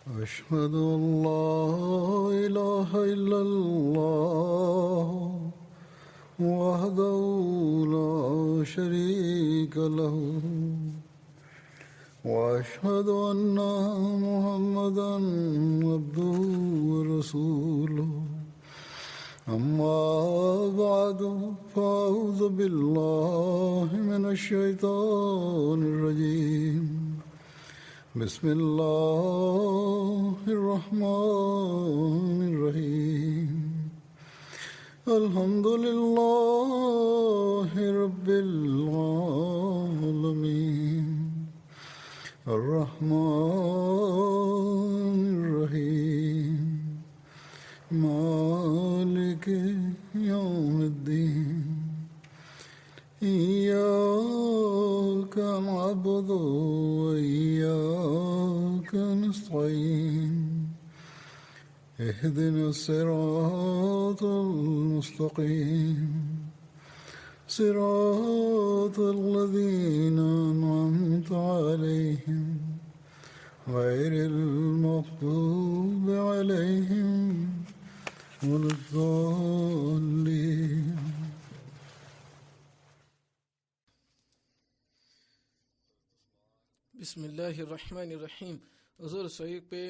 أشهد أن لا إله إلا الله وحده لا شريك له وأشهد أن محمدا عبده ورسوله أما بعد فأعوذ بالله من الشيطان الرجيم بسم الله الرحمن الرحيم الحمد لله رب العالمين الرحمن الرحيم مالك يوم الدين إياك نعبد وإياك نستعين اهدنا الصراط المستقيم صراط الذين أنعمت عليهم غير المغضوب عليهم ولا الضالين. Bismillahirrahmanirrahim. Òzòrò sọ yìí pé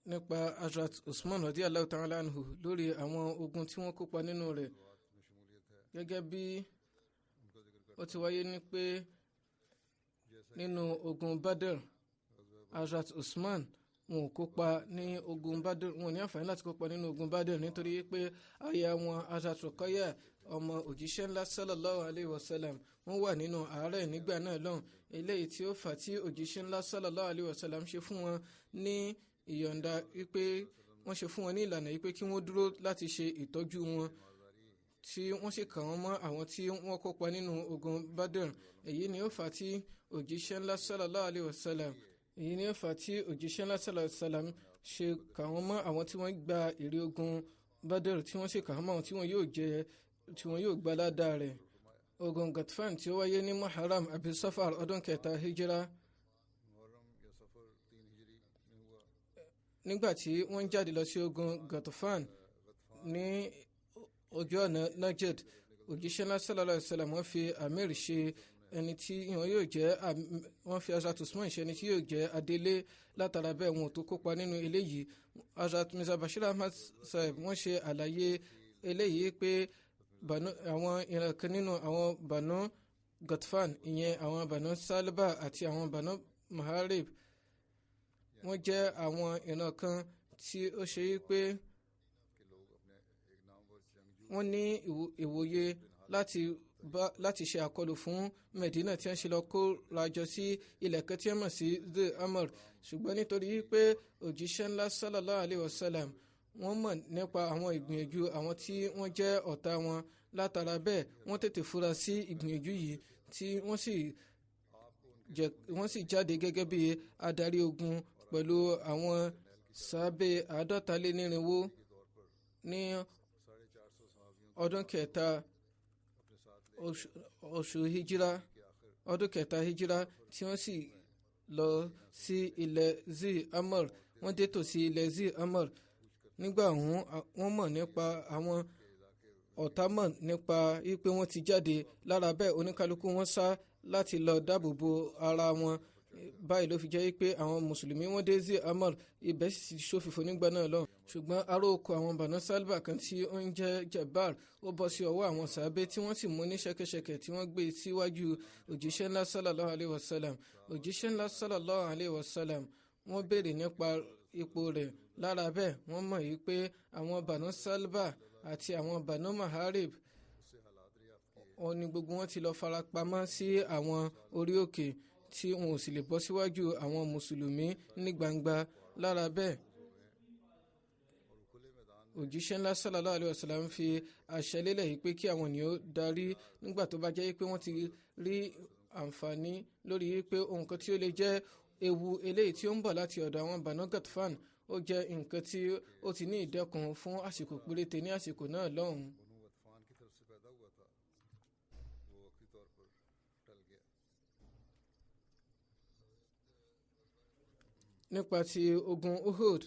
nípa Hazrat Usman radiyallahu ta'ala anhu lórí àwọn ogun tí wọ́n kópa nínú rẹ̀, gẹ́gẹ́ bí ó ti wáyé ní pé nínú ogun Badr, Hazrat Usman wọn ò kópa ní ogun Badr, wọn ò ní àǹfààní láti kópa nínú ogun Badr nítorí pé aya wọn Hazrat Ruqayya ọmọ òjíṣẹ́ ńlá sallallahu alayhi wa sallam wọ́n wà nínú àárẹ̀ nígbà náà lọ́hùn, eléyìí tí ó fà tí òjíṣẹ́ ńlá sallallahu alayhi wa sallam ṣe fún wọn ní ìyọ̀ǹda wípé wọ́n ṣe fún wọn ní ìlànà wípé kí wọ́n dúró láti ṣe ìtọ́jú wọn, tí wọ́n sì kà wọ́n mọ́ àwọn tí wọ́n kópa nínú ogun Badr. Èyí ni ó fà tí òjíṣẹ́ ńlá sallallahu alayhi wa sallam ṣe kà wọ́n mọ́ àwọn tí wọ́n gba èrè ogun Badr, tí wọ́n sì kà wọ́n mọ́ àwọn tí wọ́n yóò gba ládàá rẹ̀. Ogun Ghatfan tí ó wáyé ní Muharram àbí Safar ọdún kẹta hijira, nígbà tí wọ́n jáde lọ sí ogun Ghatfan ní ojú ọ̀nà Najd, òjíṣẹ́ ńlá sallallahu alayhi wa sallam wọ́n fi amir ṣe ẹni tí wọn yóò jẹ́, wọ́n fi Hazrat Usman ṣe ẹni tí yóò jẹ́ adélé. Látara bẹ́ẹ̀ wọn ò tó kópa nínú eléyìí. Hazrat Mirza Bashir Ahmad Saheb wọ́n ṣe àlàyé eléyìí pé àwọn ìran kan nínú àwọn Banu Ghatfan, ìyẹn àwọn Banu Salba àti àwọn Banu Maharib, wọ́n jẹ́ àwọn ìran kan tí ó ṣe pé wọ́n ní ìwòye láti ṣe àkọlù fún Medina, tí wọ́n ṣe lọ kó rajọ sí ilẹ̀ kan tí wọ́n mọ̀ sí the Amr. Ṣùgbọ́n nítorí pé òjíṣẹ́ ńlá sallallahu alayhi wa sallam wọ́n mọ̀ nípa àwọn ìgbìyànjú àwọn tí wọ́n jẹ́ ọ̀tá wọn, látara bẹ́ẹ̀ wọ́n tètè fura sí ìgbìyànjú yìí tí wọ́n sì jáde gẹ́gẹ́ bí adarí ogun pẹ̀lú àwọn sàábé 450 ní ọdún kẹta oṣù hijira, ọdún kẹta hijira, tí wọ́n sì lọ sí ilẹ̀ zi Amr. Wọ́n dé tòsí ilẹ̀ zi Amr. Nígbà wọ́n mọ̀ nípa àwọn ọ̀tá mọ̀ nípa wípé wọ́n ti jáde, lára bẹ́ẹ̀ oníkálukú wọn sá láti lọ dáàbò bo ara wọn. Báyìí ló fi jẹ́ pé àwọn mùsùlùmí wọ́n dé zi Amr, ibẹ̀ sì ṣòfìfo nígbà náà lọ. Ṣùgbọ́n aróko àwọn Banu Salba kan tí ó ń jẹ́ Jabbar ó bọ́ sí ọwọ́ àwọn sàábé, tí wọ́n sì mú ní ṣẹ̀kẹ̀ṣẹ̀kẹ̀ tí wọ́n gbé síwájú òjíṣẹ́ ńlá sallallahu alayhi wa sallam. Òjíṣẹ́ ńlá sallallahu alayhi wa sallam wọ́n béèrè nípa ipò rẹ̀. Lára bẹ́ẹ̀ wọ́n mọ̀ yìí pé àwọn Banu Salba àti àwọn Banu Maharib wọn ni gbogbo wọn ti lọ farapamọ́ sí àwọn orí òkè tí wọn ò sì lè bọ́ síwájú àwọn mùsùlùmí ní gbangba. Lára bẹ́ẹ̀ òjíṣẹ́ ńlá sallallahu alayhi wa sallam fi àṣẹ lélẹ̀ yìí pé kí àwọn ènìyàn darí nígbà tó bá jẹ́ pé wọ́n ti rí àǹfààní lórí pé ohun kan tí ó lè jẹ́ ewu eléyìí tí ó ń bọ̀ láti ọ̀dọ̀ àwọn Banu Ghatfan ó jẹ́ nǹkan tí ó ti ní ìdẹ́kun fún àsìkò péréte ní àsìkò náà lọ́hùn. nípa ti ogun Uhud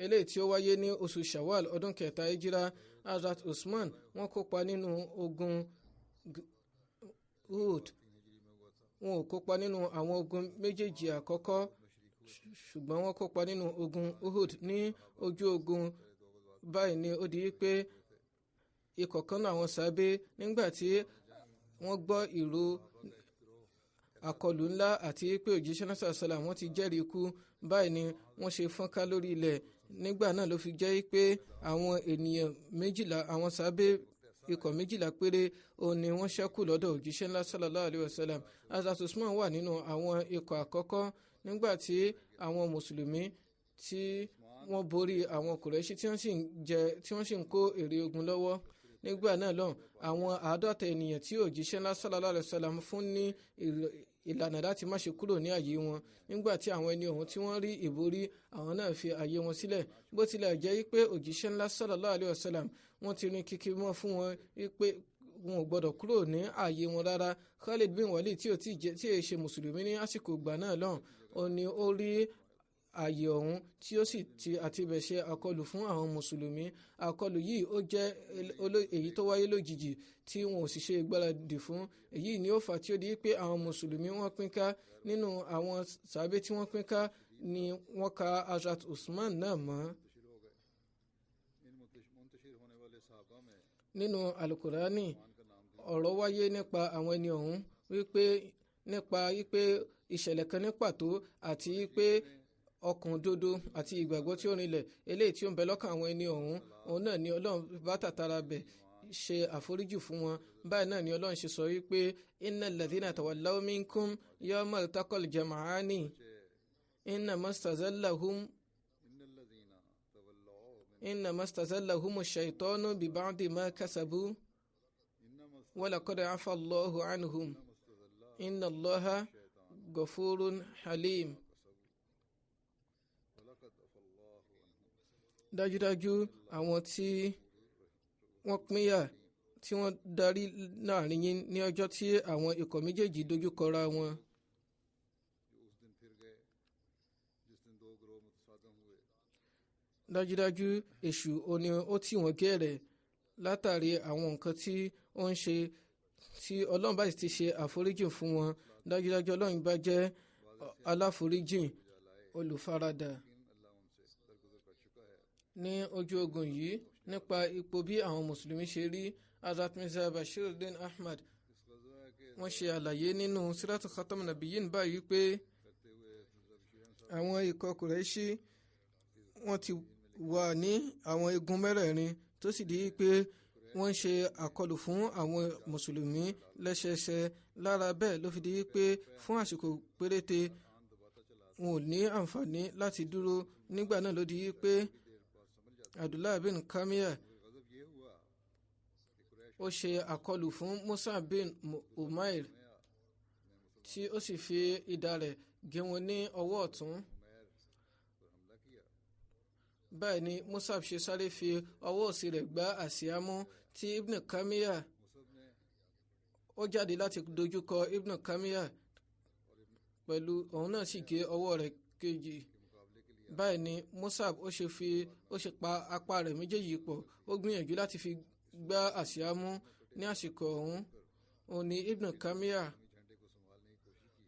eléyìí tí ó wáyé ní oṣù Shawwal ọdún kẹta hijira. Hazrat Usman wọ́n kópa nínú ogun Uhud. Wọn ò kópa nínú àwọn ogun méjèèjì àkọ́kọ́ ṣùgbọ́n wọ́n kópa nínú ogun Uhud. Ní ojú ogun báyìí ni ó di pé ikọ̀ kan náà àwọn sàábé nígbà tí wọ́n gbọ́ ìró àkọlù ńlá àti pé òjíṣẹ́ náà sàlám wọ́n ti jẹ́rìí ikú, báyìí ni wọ́n ṣe fọ́nká lórí ilẹ̀. Nígbà náà ló fi jẹ́ pé àwọn ènìyàn méjìlá, àwọn sàábé ikọ̀ méjìlá péré òun ni wọ́n ṣẹ́kù lọ́dọ̀ òjíṣẹ́ ńlá sallallahu alaihi wasallam. Hazrat Usman wà nínú àwọn ikọ̀ àkọ́kọ́ nígbà tí àwọn mùsùlùmí tí wọ́n borí àwọn Kùrẹ́ṣì tí wọ́n sì ń kó èrè ogun lọ́wọ́. Nígbà náà lọ́hùn àwọn 50 ènìyàn tí òjíṣẹ́ ńlá sallallahu alaihi wasallam fún ní ìlànà láti má ṣe kúrò ní àyè wọn. Nígbà tí àwọn ẹni ọ̀hún tí wọ́n rí ìborí, àwọn náà fi àyè wọn sílẹ̀. Bó tilẹ̀ jẹ́ pé òjíṣẹ́ ńlá sallallahu alaihi wasallam wọ́n ti rin kíkí mọ́ fún wọn wípé wọn ò gbọ́dọ̀ kúrò ní ààyè wọn rárá. Khalid bin Walid tí è ṣe mùsùlùmí ní àsìkò ìgbà náà lọ́hùn, ó ní ó rí ààyè ọ̀hún tí ó sì ti àtibẹ̀ ṣe àkọlù fún àwọn mùsùlùmí. Àkọlù yìí ó jẹ́ èyí tó wáyé lójijì tí wọn ò sì ṣe ìgbáradì fún. Èyí ni ó fà tí ó di pé àwọn mùsùlùmí wọ́n pínká. Nínú àwọn sàábé tí wọ́n pínká ni wọ́n ka Hazrat Usman náà mọ́. Nínú Al-Qur'ani ọ̀rọ̀ wáyé nípa àwọn ẹni ọ̀hún nípa wípé ìṣẹ̀lẹ̀ kan ní pàtó àti wípé ọkàn dodo àti ìgbàgbọ́ tí ó rinlẹ̀ eléyìí tí ó ń bẹ lọ́kàn àwọn ẹni ọ̀hún, òun náà ni Ọlọ́run bá tàtàrà bẹ̀ ṣe àforíjì fún wọn. Báyìí náà ni Ọlọ́run ṣe sọ wípé innal ladhina tawallaw minkum yawmal taqal jam'ani innama stazallahum ash-shaytanu bi ba'di ma kasabu wa laqad afa Allahu anhum inna Allaha ghafurun halim. Dájúdájú àwọn tí wọ́n pínyà tí wọ́n darí láàrin yín ní ọjọ́ tí àwọn ikọ̀ méjèèjì dojú kọra wọn. Dájúdájú èṣù òní ó tì wọ́n gẹ̀rẹ̀ látàrí àwọn nǹkan tí ó ń ṣe tí Ọlọ́run bá sì ti ṣe àforíjì fún wọn. Dájúdájú Ọlọ́run bá jẹ́ aláforíjìn olùfaradà. Ní ojú ogun yìí nípa ipò bí àwọn mùsùlùmí ṣe rí, Hazrat Mirza Bashiruddin Ahmad wọ́n ṣe àlàyé nínú Siratu Khatam Nabiyyin báyìí pé àwọn ikọ̀ Quraishi wọ́n ti wà ní àwọn igun mẹ́rẹ̀ẹ̀rin tó sì di pé wọ́n ṣe àkọlù fún àwọn mùsùlùmí lẹ́sẹẹsẹ. Lára bẹ́ẹ̀ ló fi di pé fún àsìkò péréte wọn ò ní àǹfààní láti dúró. Nígbà náà ló di pé Abdullah bin Kamiya ó ṣe àkọlù fún Musa bin Umair tí ó sì fi idà rẹ̀ gé wọn ní ọwọ́ ọ̀tún. Báyìí ni Musab ṣe sáré fi ọwọ́ òsì rẹ̀ gbá àsíá mú tí Ibn Kamiya ó jáde láti dojúkọ Ibn Kamiya pẹ̀lú òun náà sì gé ọwọ́ rẹ̀ kejì. Báyìí ni Musab ó ṣe pa apá rẹ̀ méjèèjì pọ̀, ó gbìyànjú láti fi gbá àsíá mú ní àsìkò ọ̀hún. Òun ni Ibn Kamiya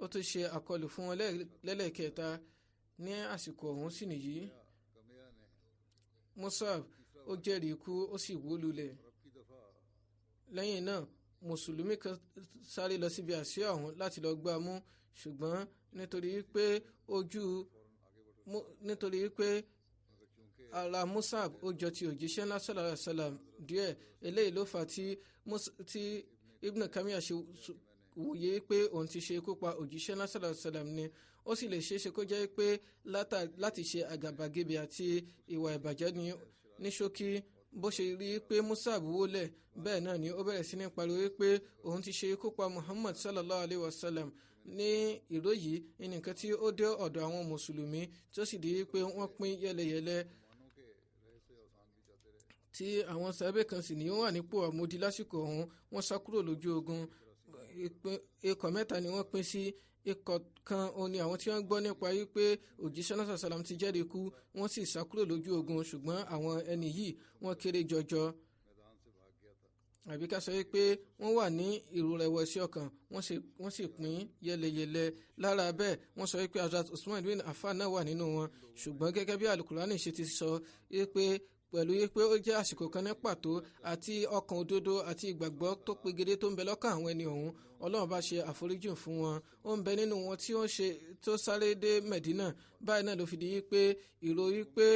ó tún ṣe àkọlù fún wọn lẹ́lẹ́kẹta ní àsìkò ọ̀hún sì nìyí. Musab ó jẹ́rìí ikú ó sì wó lulẹ̀. Lẹ́yìn náà mùsùlùmí kan sáré lọ síbi àsíá ọ̀hún láti lọ gbá mú, ṣùgbọ́n nítorí pé ara Musab ó jọ ti òjíṣẹ́ ńlá sallallahu alaihi wasallam díẹ̀, eléyìí ló fà tí Ibn Kamiya ṣe wòye pé òun ti ṣe ikú pa òjíṣẹ́ ńlá sallallahu alaihi wasallam ni. Ó sì lè ṣeéṣe kó jẹ́ pé láti ṣe àgàbàgebè àti ìwà ìbàjẹ́ ní ṣókí. Bó ṣe rí pé Musab wólẹ̀, bẹ́ẹ̀ náà ni ó bẹ̀rẹ̀ sí ní pariwo pé òun ti ṣe ikú pa Muhammad sallallahu alaihi wasallam. Ní ìró yìí nǹkan tí ó dé ọ̀dọ̀ àwọn mùsùlùmí tí ó sì di pé wọ́n pín yẹlẹyẹlẹ tí àwọn sàbẹ̀ kan sì ní wọ́n wà nípò àmódi lásìkò ọ̀hún, wọ́n sá kúrò lójú ogun. ikọ̀ mẹ́ta ni wọ́n pín sí. Ikọ̀ kan òun ni àwọn tí wọ́n gbọ́ nípa wípé òjíṣẹ́ náà sàlám ti jẹ́rìí kú wọ́n sì sá kúrò lójú ogun ṣùgbọ́n àwọn ẹni yìí wọ́n kéré jọjọ àbí ká sọ wípé wọ́n wà ní ìrẹ̀wẹ̀sì ọkàn wọ́n sì pín yẹlẹyẹlẹ. Lára bẹ́ẹ̀ wọ́n sọ wípé Hazrat Usman bin Affan náà wà nínú wọn ṣùgbọ́n gẹ́gẹ́ bí alukurani ṣe ti sọ wípé pẹ̀lú wípé ó jẹ́ àsìkò kan ní pàtó àti ọkàn òdodo àti ìgbàgbọ́ tó pegedé tó ń bẹ lọ́kàn àwọn ẹni ọ̀hún Ọlọ́run bá ṣe àforíjì fún wọn. Ó ń bẹ nínú wọn tí wọ́n ṣe tó sáré dé Medina. Báyìí náà ló fi di wípé ìròyìn pé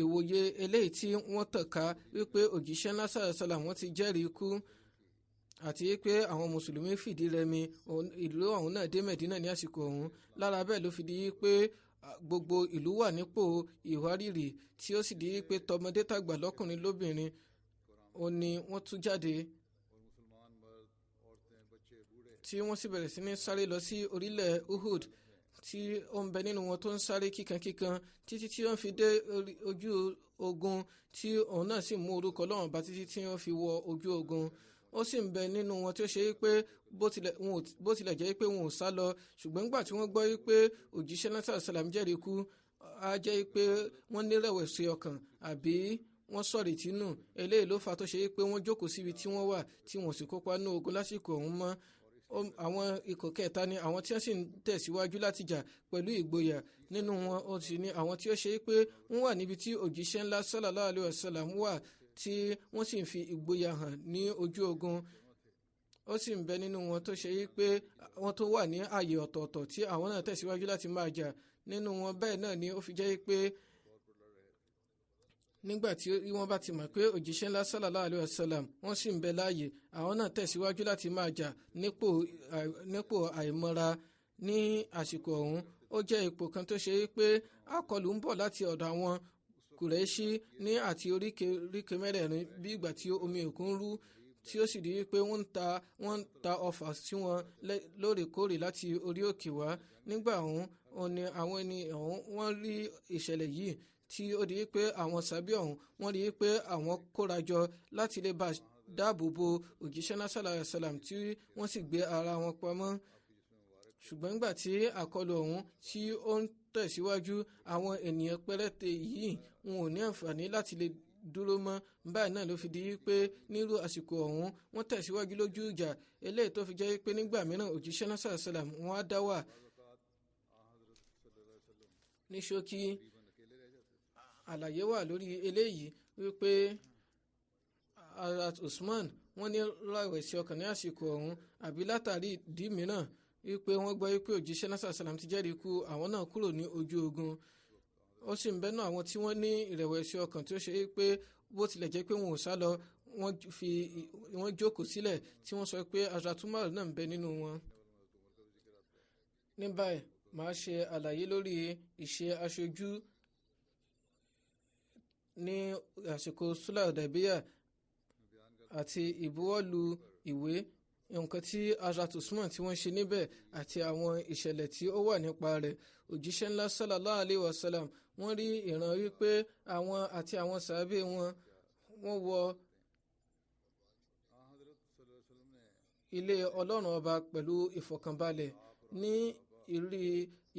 ìwòye eléyìí tí wọ́n tàn ká wípé òjíṣẹ́ ńlá sàlám wọ́n ti jẹ́rìí kú àti wípé àwọn mùsùlùmí fìdí rẹmi ìlú ọ̀hún náà dé Medina ní àsìkò ọ̀hún. Lára bẹ́ẹ̀ ló fi di wípé gbogbo ìlú wà nípò ìwárìrì tí ó sì di wípé tọmọdé tàgbà lọ́kùnrin lóbìnrin ó ní wọ́n tú jáde tí wọ́n sì bẹ̀rẹ̀ sí ní sáré lọ sí orílẹ̀ Uhud tí ó ń bẹ nínú wọn tó ń sáré kíkankíkan títí tí wọ́n fi dé ojú ogun tí òun náà sì mú orúkọ Ọlọ́run bá títí tí wọ́n fi wọ ojú ogun. Ó sì ń bẹ nínú wọn tí ó ṣe wípé bó tilẹ̀ jẹ́ wípé wọn ò sá lọ ṣùgbọ́n nígbà tí wọ́n gbọ́ wípé òjíṣẹ́ náà sàlám jẹ́rìí kú á jẹ́ wípé wọ́n nírẹ̀wẹ̀sì ọkàn àbí wọ́n sọ̀rì tínú. Eléyìí ló fà tó ṣe wípé wọ́n jókòó síbi tí wọ́n wà tí wọ́n sì kópa ní ogun lásìkò ọ̀hún mọ́. Àwọn ikọ̀ kẹta ni àwọn tí wọ́n sì ń tẹ̀síwájú láti jà pẹ̀lú ìgboyà. Nínú wọn ó sì ní àwọn tí ó ṣe pé wọ́n wà níbi tí òjíṣẹ́ ńlá sallallahu alaihi wasallam wà tí wọ́n sì ń fi ìgboyà hàn ní ojú ogun. Ó sì ń bẹ nínú wọn tó ṣe pé wọ́n tó wà ní ààyè ọ̀tọ̀ọ̀tọ̀ tí àwọn náà tẹ̀síwájú láti máa jà. Nínú wọn bẹ́ẹ̀ náà ni ó fi jẹ́ pé nígbà tí wọ́n bá ti mọ̀ pé òjíṣẹ́ ńlá sallallahu alaihi wasallam wọ́n sì ń bẹ láàyè àwọn náà tẹ̀síwájú láti máa jà nípò àìmọ́ra ní àsìkò ọ̀hún. Ó jẹ́ ipò kan tó ṣe pé àkọlù ń bọ̀ láti ọ̀dọ̀ àwọn Kùrẹ́ṣí ní àti oríkè mẹ́rẹ̀ẹ̀rin bí ìgbà tí omi òkun rú tí ó sì di wípé wọ́n ń ta ọfà sí wọn lóòrèkóòrè láti orí òkè wá. Nígbà ọ̀hún ni àwọn ẹni ọ̀hún wọ́n rí ìṣẹ̀lẹ̀ yìí tí ó di wípé àwọn sàbí ọ̀hún wọ́n rí wípé àwọn kórajọ láti lè bá dáàbò bo òjíṣẹ́ náà sallallahu alaihi wasallam tí wọ́n sì gbé ara wọn pamọ́. Ṣùgbọ́n nígbà tí àkọlù ọ̀hún tí ó ń tẹ̀síwájú àwọn ènìyàn péréte yìí wọn ò ní àǹfààní láti lè dúró mọ́. Báyìí náà ló fi di wípé nírú àsìkò ọ̀hún wọ́n tẹ̀síwájú lójú ìjà eléyìí tó fi jẹ́ wípé nígbà mìíràn òjíṣẹ́ náà sallallahu alaihi wasallam wọ́n á dá wà. Ní ṣókí àlàyé wà lórí eléyìí wípé Hazrat Usman wọ́n ní rẹ̀wẹ̀sì ọkàn ní àsìkò ọ̀hún àbí látàrí ìdí mìíràn wípé wọ́n gbọ́ wípé òjíṣẹ́ náà sàlám ti jẹ́rìí kú àwọn náà kúrò ní ojú ogun. Ó sì ń bẹ́nu àwọn tí wọ́n ní ìrẹ̀wẹ̀sì ọkàn tí ó ṣe pé bó tilẹ̀ jẹ́ pé wọn ò sá lọ wọ́n jókòó sílẹ̀ tí wọ́n sọ pé Hazrat Umar náà ń bẹ nínú wọn. Ní báyìí màá ṣe àlàyé lórí ìṣe aṣojú ní àsìkò Sulh Hudaybiyah àti ìbuwọ́lù ìwé nǹkan tí Hazrat Usman tí wọ́n ṣe níbẹ̀ àti àwọn ìṣẹ̀lẹ̀ tí ó wà nípa rẹ̀. Òjíṣẹ́ ńlá sallallahu alaihi wasallam wọ́n rí ìran wípé àwọn àti àwọn sàábé wọ́n wọ ilé Ọlọ́run ọba pẹ̀lú ìfọ̀kànbalẹ̀. Ní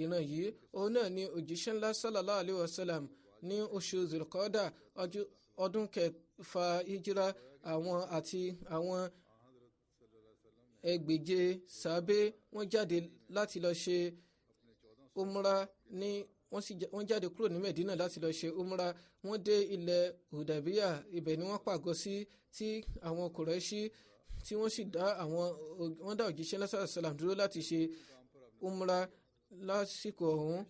ìran yìí òun náà ni òjíṣẹ́ ńlá sallallahu alaihi wasallam ní oṣù Zulqada ọdún kẹfà hijira àwọn àti àwọn ẹgbẹ̀je sàábé wọ́n jáde láti lọ ṣe umra wọ́n jáde kúrò ní Medina láti lọ ṣe umra. Wọ́n dé ilẹ̀ Hudaybiyah ibẹ̀ ni wọ́n pàgọ́ sí tí àwọn Kùrẹ́ṣí tí wọ́n sì dá òjíṣẹ́ náà sallallahu alaihi wasallam dúró láti ṣe umra lásìkò ọ̀hún.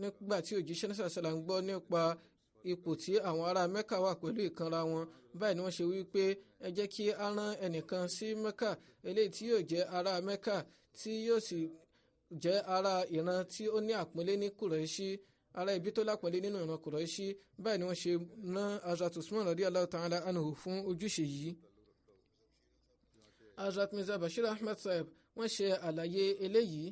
Nígbà tí òjíṣẹ́ náà sallallahu alaihi wasallam gbọ́ nípa ipò tí àwọn ará Mẹ́kà wà pẹ̀lú ìkanra wọn báyìí ni wọ́n ṣe wí pé ẹ jẹ́ kí a rán ẹnìkan sí Mẹ́kà eléyìí tí yóò jẹ́ ará Mẹ́kà tí yóò sì jẹ́ ará ìran tí ó ní àpọ́nlé ní Kùrẹ́ṣí ará ibi tó lápọ́nlé nínú ìran Kùrẹ́ṣí. Báyìí ni wọ́n ṣe rán Hazrat Usman radiyallahu ta'ala anhu fún ojúṣe yìí. Hazrat Mirza Bashir Ahmad Sahib wọ́n ṣe àlàyé eléyìí.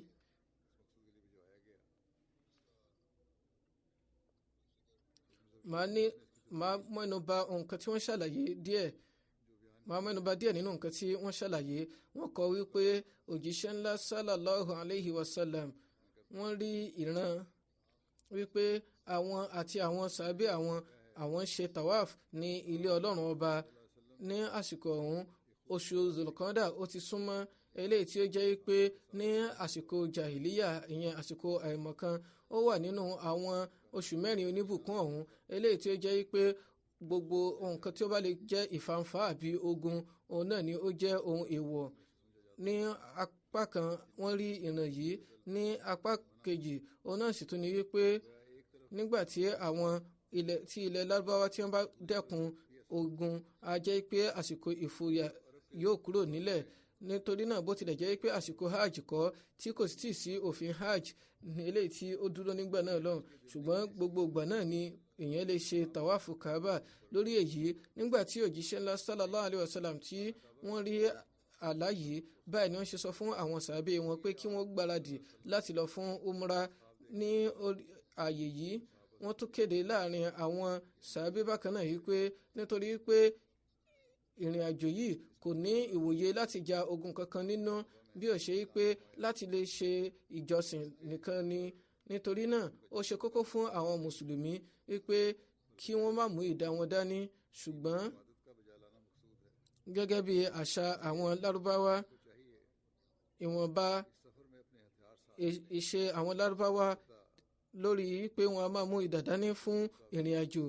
Màá mẹ́nu bà nǹkan tí wọ́n ṣàlàyé díẹ̀ máa mẹ́nuba díẹ̀ nínú nǹkan tí wọ́n ṣàlàyé. Wọ́n kọ wípé òjíṣẹ́ ńlá sallallahu alayhi wa sallam wọ́n rí ìran wípé àwọn àti àwọn sàábé àwọn ṣe tawaf ní ilé ọlọ́run ọba ní àsìkò ọ̀hún. Oṣù zulqada ó ti súnmọ́, eléyìí tí ó jẹ́ pé ní àsìkò jahiliya, ìyẹn àsìkò àìmọ̀kan, ó wà nínú àwọn oṣù mẹ́rin oníbùkún ọ̀hún, eléyìí tí ó jẹ́ pé gbogbo nǹkan tí ó bá lè jẹ́ ìfàǹfà àbí ogun òun náà ni ó jẹ́ ohun èèwọ̀. Ní apá kan wọ́n rí ìran yìí, ní apá kejì òun náà sì tún ní wípé nígbà tí àwọn ilẹ̀ lárúbáwá tí wọ́n bá dẹ́kun ogun, á jẹ́ pé àsìkò ìfòyà yóò kúrò nílẹ̀. Nítorí náà bó tilẹ̀ jẹ́ pé àsìkò hajj kọ́, tí kò sì sí òfin hajj ní eléyìí tí ó dúró nígbà náà lọ́hùn, ṣùgbọ́n gbogbo ìgbà náà ni èèyàn lè ṣe tàwáfù kaaba. Lórí èyí, nígbà tí òjíṣẹ́ ńlá sallallahu alayhi wa sallam tí wọ́n rí àlá yìí, báyìí ni wọ́n ṣe sọ fún àwọn sàábé wọn pé kí wọ́n gbáradì láti lọ fún umra ní ààyè yìí. Wọ́n tún kéde láàrin àwọn sàábé bákan náà yìí pé nítorí pé ìrìn àjò yìí kò ní ìwòye láti ja ogun kankan nínú, bí ó ṣe pé láti lè ṣe ìjọsìn nìkan ni. Nítorí náà ó ṣe kókó fún àwọn mùsùlùmí wípé kí wọ́n má mú idà wọn dání. Ṣùgbọ́n gẹ́gẹ́ bí àṣà àwọn lárúbáwá, ìwọ̀nba ìṣe àwọn lárúbáwá lórí pé wọ́n á máa mú idà dání fún ìrìn àjò,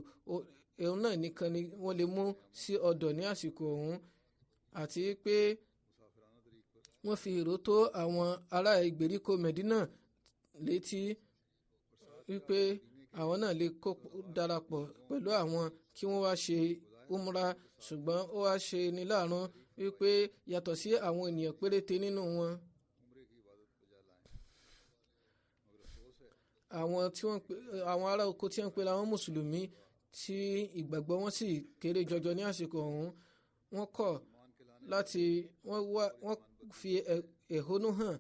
òun náà nìkan ni wọ́n lè mú sí ọ̀dọ̀ ní àsìkò ọ̀hún. Àti pé wọ́n fi ìró tó àwọn ará ìgbèríko Medina létí wípé àwọn náà lè darapọ̀ pẹ̀lú àwọn kí wọ́n wá ṣe umra. Ṣùgbọ́n ó wá ṣe ní láàánú wípé yàtọ̀ sí àwọn ènìyàn péréte nínú wọn, àwọn ará oko tí wọ́n pe àwọn mùsùlùmí tí ìgbàgbọ́ wọn sì kéré jọjọ ní àsìkò ọ̀hún, wọ́n kọ̀ láti wọ́n fi ẹ̀hónú hàn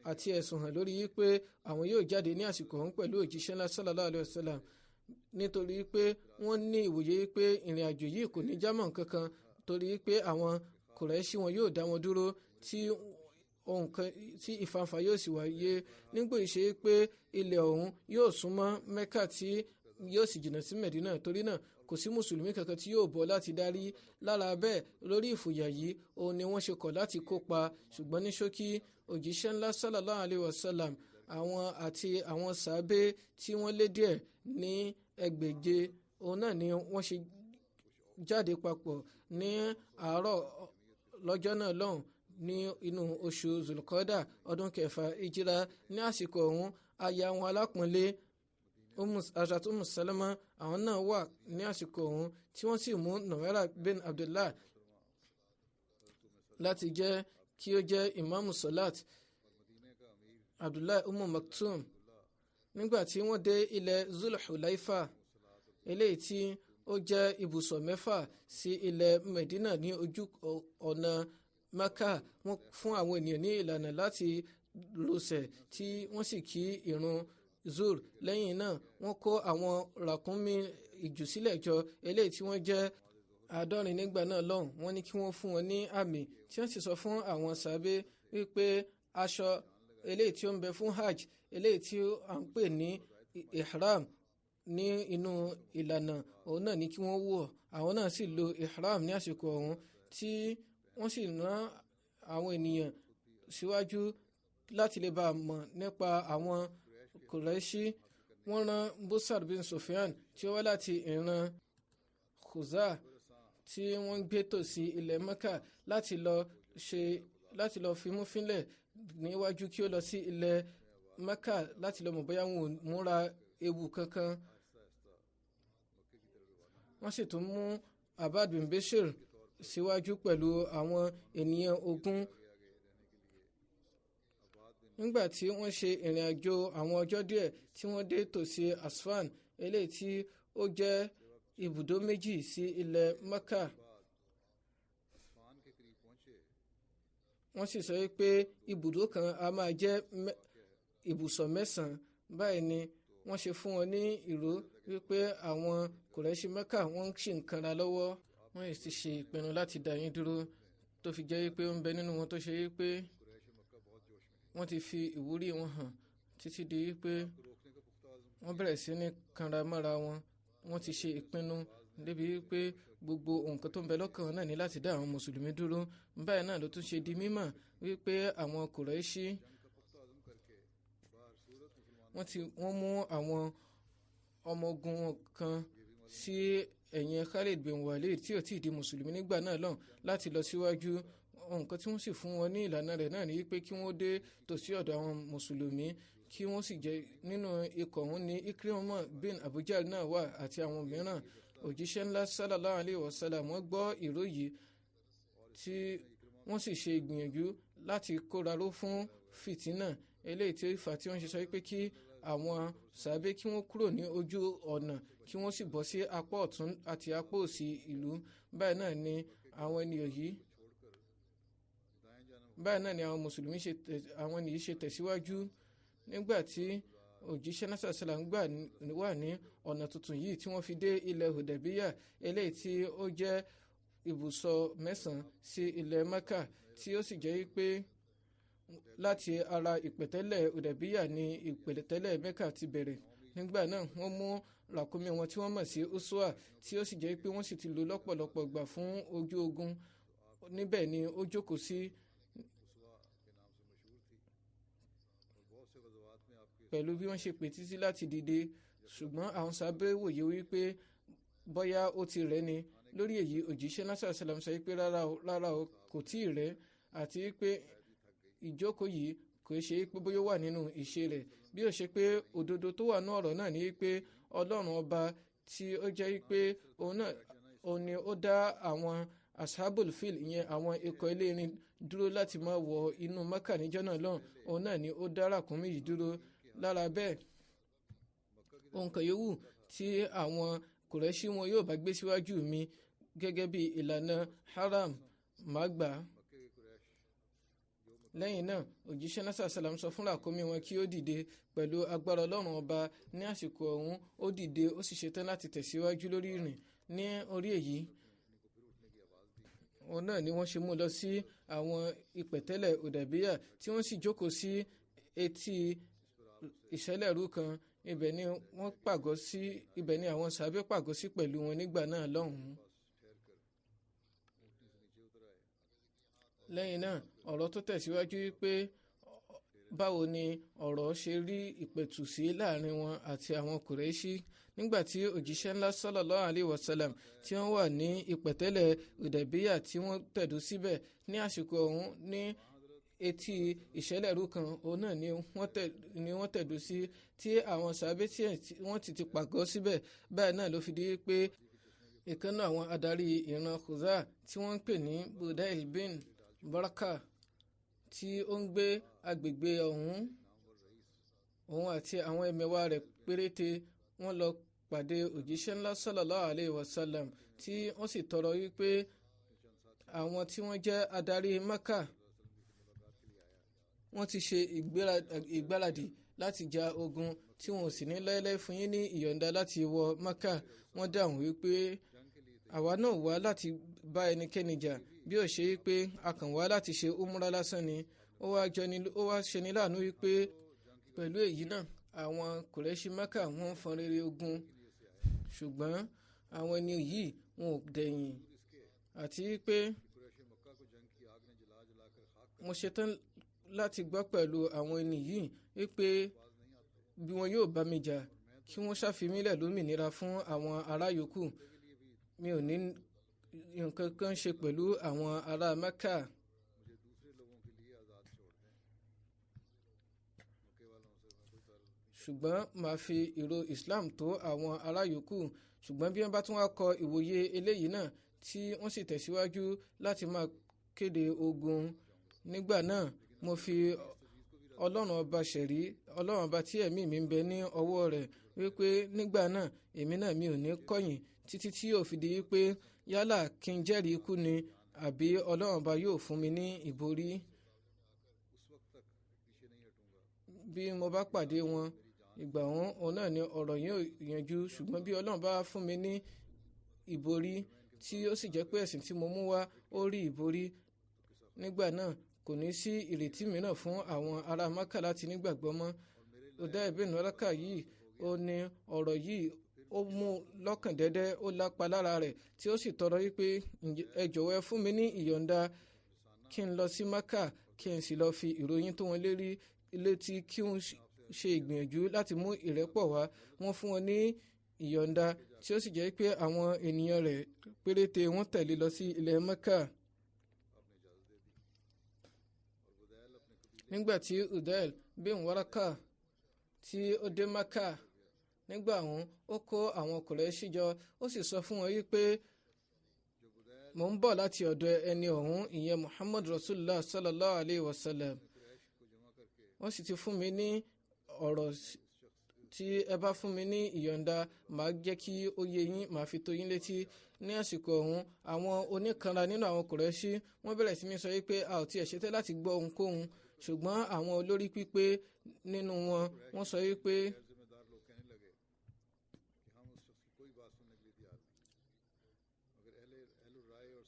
àti ẹ̀sùn hàn lórí pé àwọn yóò jáde ní àsìkò ọ̀hún pẹ̀lú òjíṣẹ́ ńlá sallallahu alayhi wa sallam, nítorí pé wọ́n ní ìwòye pé ìrìn àjò yìí kò ní jámọ́ kankan, torí pé àwọn Kùrẹ́ṣì wọn yóò dá wọn dúró tí ìfàǹfà yóò sì wáyé. nígbà ìṣe pé ilẹ̀ ọ̀hún yóò súnmọ́ Mẹ́kà tí yóò sì jìnnà sí Mẹ̀dínà, torí náà kò sí mùsùlùmí kankan tí yóò bọ́ láti darí. Lára bẹ́ẹ̀, lórí ìfòyà yìí òun ni wọ́n ṣe kọ̀ láti kópa. Ṣùgbọ́n ní ṣókí, òjíṣẹ́ ńlá sallallahu alayhi wa sallam àwọn àti àwọn sàábé tí wọ́n lé díẹ̀ ní ẹgbẹ̀je, òun náà ni wọ́n ṣe jáde papọ̀ ní àárọ̀ lọ́jọ́ náà lọ́hùn ní inú oṣù zulqada ọdún kẹfà ìjírà. Ní àsìkò ọ̀hún, aya wọn alápọ̀nlé Hazrat Salama àwọn náà wà ní àsìkò ọ̀hún, tí wọ́n sì mú Nawara bin Abdullah láti jẹ́ kí ó jẹ́ imamu salat, Abdullah Maktum. Nígbà tí wọ́n dé ilẹ̀ Zulhulaifa, eléyìí tí ó jẹ́ ibùsọ̀ mẹ́fà sí ilẹ̀ Medina ní ojú ọ̀nà Maka, wọ́n fún àwọn ènìyàn ní ìlànà láti lọ́sẹ̀ tí wọ́n sì kí ìrun zur. Lẹ́yìn náà wọ́n kó àwọn ràkúnmí ìjùsílẹ̀ jọ, eléyìí tí wọ́n jẹ́ 70 nígbà náà lọ́hùn. Wọ́n ní kí wọ́n fún wọn ní àmì, tí wọ́n sì sọ fún àwọn sàbẹ wípé aṣọ eléyìí tí ó ń bẹ fún hajj, eléyìí tí à ń pè ní ihram ní inú ìlànà, òun náà ní kí wọ́n wọ̀. Àwọn náà sì lo ihram ní àsìkò ọ̀hún, tí wọ́n sì rán àwọn ènìyàn síwájú láti lè bá a mọ̀ nípa àwọn Quraishi. Wọ́n rán Busar bin Sufyan tí ó wá láti ìran Khuza tí wọ́n gbé tòsí ilẹ̀ Mecca láti lọ fimú fínlẹ̀ níwájú kí ó lọ sí ilẹ̀ Mecca láti lọ mọ̀ bóyá wọn ò múra ewu kankan. Wọ́n sì tún mú Abad bin Bashir síwájú pẹ̀lú àwọn ènìyàn ogun. Nígbà tí wọ́n ṣe ìrìn àjò àwọn ọjọ́ díẹ̀, tí wọ́n dé tòsí Asfan, eléyìí tí ó jẹ́ ibùdó méjì sí ilẹ̀ Mecca. Wọ́n sì sọ pé ibùdó kan a máa jẹ́ ibùsọ̀ 9. Báyìí ni wọ́n ṣe fún wọn ní ìró wípé àwọn Kùrẹ́ṣì Mecca wọ́n ń ṣì ń kanra lọ́wọ́. wọ́n sì ti ṣe ìpinnu láti dá yín dúró tó fi jẹ́ pé ó ń bẹ nínú wọn tó ṣe pé wọ́n ti fi ìwúrí wọn hàn títí di pé wọ́n bẹ̀rẹ̀ sí ní kanra mọ́ra wọn. Wọ́n ti ṣe ìpinnu débi pé gbogbo nǹkan tó ń bẹ lọ́kàn náà ní láti dá àwọn mùsùlùmí dúró. Báyìí náà ló tún ṣe di mímọ̀ wípé àwọn Kùrẹ́ṣì wọ́n mú àwọn ọmọ ogun kan sí ẹ̀yìn Khalid bin Walid tí ò tí ì di mùsùlùmí nígbà náà lọ́hùn láti lọ síwájú. Nǹkan tí wọ́n sì fún wọn ní ìlànà rẹ̀ náà ní wípé kí wọ́n dé tòsí ọ̀dọ̀ àwọn mùsùlùmí kí wọ́n sì jẹ́ nínú ikọ̀ ọ̀hún ní Ikrimah bin Abu Jahl náà wà àti àwọn mìíràn. Òjíṣẹ́ ńlá sallallahu alayhi wa sallam wọ́n gbọ́ ìró yìí tí wọ́n sì ṣe ìgbìyànjú láti kóraró fún fìtínà eléyìí tí ó fà tí wọ́n ṣe sọ pé kí àwọn sàbẹ́ kí wọ́n kúrò ní ojú ọ̀nà kí wọ́n sì bọ́ sí apá ọ̀tún àti apá òsì ìlú. Báyìí náà ni àwọn ènìyàn yìí báyìí náà ni àwọn mùsùlùmí àwọn ènìyàn ṣe tẹ̀síwájú nígbà tí òjíṣẹ́ náà sàlám wà ní ọ̀nà tuntun yìí tí wọ́n fi dé ilẹ̀ Hudaybiyah eléyìí tí ó jẹ́ ibùsọ̀ 9 sí ilẹ̀ Mẹ́kà tí ó sì jẹ́ pé láti ara ìpẹ̀tẹ́lẹ̀ Hudaybiyah ni ìpẹ̀tẹ́lẹ̀ Mẹ́kà ti bẹ̀rẹ̀. Nígbà náà wọ́n mú ràkúnmí wọn tí wọ́n mọ̀ sí Uswa tí ó sì jẹ́ pé wọ́n sì ti lò lọ́pọ̀lọpọ̀ gbà fún ojú ogun. Níbẹ̀ ni ó jókòó sí pẹ̀lú bí wọ́n ṣe pè títí láti dìde, ṣùgbọ́n àwọn sábẹ́ wòye wípé bóyá ó ti rẹ̀ ni. Lórí èyí òjíṣẹ́ náà sàlám sọ pé rárá o kò tí ì rẹ̀ àti pé ìjókòó yìí kò ṣe pé bóyá wà nínú ìṣe rẹ̀ bí ó ṣe pé òdodo tó wà ní ọ̀rọ̀ náà ni pé Ọlọ́run ọba tí ó jẹ́ pé òun ni ó dá àwọn ashabul fil ìyẹn àwọn ikọ̀ elérin dúró láti máa wọ inú Mẹ́kà níjọ́ náà lọ́hùn. Òun náà ni ó dá ràkúnmí yìí dúró. Lára bẹ́ẹ̀ ohun kan yòówù tí àwọn Kùrẹ́ṣì wọn yóò bá gbé síwájú mi gẹ́gẹ́ bí ìlànà haram máa gbà. Lẹ́yìn náà òjíṣẹ́ náà sàlám sọ fún ràkúnmí wọn kí ó dìde pẹ̀lú agbára Ọlọ́run ọba. Ní àsìkò ọ̀hún ó dìde ó sì ṣetán láti tẹ̀síwájú lórí ìrìn. Ní orí èyí òun náà ni wọ́n ṣe mú lọ sí àwọn ìpẹ̀tẹ́lẹ̀ Hudaybiyah tí wọ́n sì jókòó sí etí ìṣẹ̀lẹ̀rú kan. Ibẹ̀ ni wọ́n pàgọ́ sí, ibẹ̀ ni àwọn sàbẹ́ pàgọ́ sí pẹ̀lú wọn nígbà náà lọ́hùn-ún. Lẹ́yìn náà ọ̀rọ̀ tó tẹ̀síwájú wípé báwo ni ọ̀rọ̀ ṣe rí ìpẹ̀tù sí láàrin wọn àti àwọn Kùrẹ́ṣì nígbà tí òjíṣẹ́ ńlá sallallahu alayhi wa sallam tí wọ́n wà ní ìpẹ̀tẹ́lẹ̀ Hudaybiyah tí wọ́n tẹ̀dó síbẹ̀ ní àsìkò ọ̀hún ní etí ìṣẹ̀lẹ̀rú kan òun náà ni wọ́n tẹ̀dó sí tí àwọn sàbẹ́ tí wọ́n ti pàgọ́ síbẹ̀. Báyìí náà ló fi di pé ìkànnà àwọn adarí ìran Khuza tí wọ́n ń pè ní Budail bin Baraka tí ó ń gbé agbègbè ọ̀hún òun àti àwọn ẹmẹ̀wà rẹ̀ péréte wọ́n lọ pàdé òjíṣẹ́ ńlá sallallahu alayhi wa sallam tí wọ́n sì tọrọ wípé àwọn tí wọ́n jẹ́ adarí Mẹ́kà wọ́n ti ṣe ìgbáradì láti ja ogun tí wọn ò sì ní láéláé fún yín ní ìyọ̀ǹda láti wọ Mẹ́kà. Wọ́n dáhùn wípé àwa náà wá láti bá ẹnikẹ́ni jà bí ó ṣe pé a kàn wá láti ṣe umra lásán ni. Ó wá ṣeni láàánú wípé pẹ̀lú èyí náà àwọn Kùrẹ́ṣì Mẹ́kà wọ́n fọn rere ogun ṣùgbọ́n àwọn ẹni yìí wọn ò dẹ̀yìn àti pé mo ṣetán láti gbọ́ pẹ̀lú àwọn ẹni yìí wípé bí wọn yóò bá mi jà kí wọ́n ṣàfimílẹ̀ lómìnira fún àwọn ará yòókù. Mi ò ní nǹkan kan ṣe pẹ̀lú àwọn ará Mẹ́kà. Ṣùgbọ́n màá fi ìró Islam tó àwọn ará yòókù. Ṣùgbọ́n bí wọ́n bá tún wá kọ ìwòye eléyìí náà tí wọ́n sì tẹ̀síwájú láti máa kéde ogun nígbà náà mo fi Ọlọ́run ọba ṣẹ̀rí, Ọlọ́run ọba tí ẹ̀mí mi ń bẹ ní ọwọ́ rẹ̀ wípé nígbà náà èmi náà mi ò ní kọ̀yìn títí tí yóò fi di wípé yálà kí n jẹ́rìí ikú ni àbí Ọlọ́run ọba yóò fún mi ní ìborí. Bí mo bá pàdé wọn ìgbà òun náà ni ọ̀rọ̀ yóò yanjú. Ṣùgbọ́n bí Ọlọ́run bá fún mi ní ìborí tí ó sì jẹ́ pé ẹ̀sìn tí mo mú wá ó rí ìborí, nígbà náà kò ní sí ìrètí mìíràn fún àwọn ará Mákà láti nígbàgbọ́ mọ́. Uday bin Warqa yìí ó ní ọ̀rọ̀ yìí ó mú lọ́kàn dẹ́dẹ́, ó lápa lára rẹ̀, tí ó sì tọrọ wípé ẹ jọ̀wọ́ ẹ fún mi ní ìyọ̀ǹda kí n lọ sí Mákà kí n sì lọ fi ìròyìn tó wọn létí kí n ṣe ìgbìyànjú láti mú ìrẹ́pọ̀ wá. Wọ́n fún wọn ní ìyọ̀ǹda tí ó sì jẹ́ pé àwọn ènìyàn rẹ̀ péréte wọ́n tẹ̀lé lọ sí ilẹ̀ Mákà. Nígbà tí Uday bin Warqa tí ó dé Mákà, nígbà ọ̀hún ó kó àwọn Kùrẹ́ṣì jọ, ó sì sọ fún wọn wípé mò ń bọ̀ láti ọ̀dọ̀ ẹni ọ̀hún, ìyẹn Muhammad Rasulullah sallallahu alayhi wa sallam. Wọ́n sì ti fún mi ní ọ̀rọ̀ tí ẹ bá fún mi ní ìyọ̀ǹda màá jẹ́ kí ó yé yín, màá fi tó yín létí. Ní àsìkò ọ̀hún àwọn oníkanra nínú àwọn Kùrẹ́ṣì wọ́n bẹ̀rẹ̀ sí ní sọ wípé a ò tiẹ̀ ṣetán láti gbọ́ ohunkóhun, ṣùgbọ́n àwọn olórí pípé nínú wọn wọ́n sọ wípé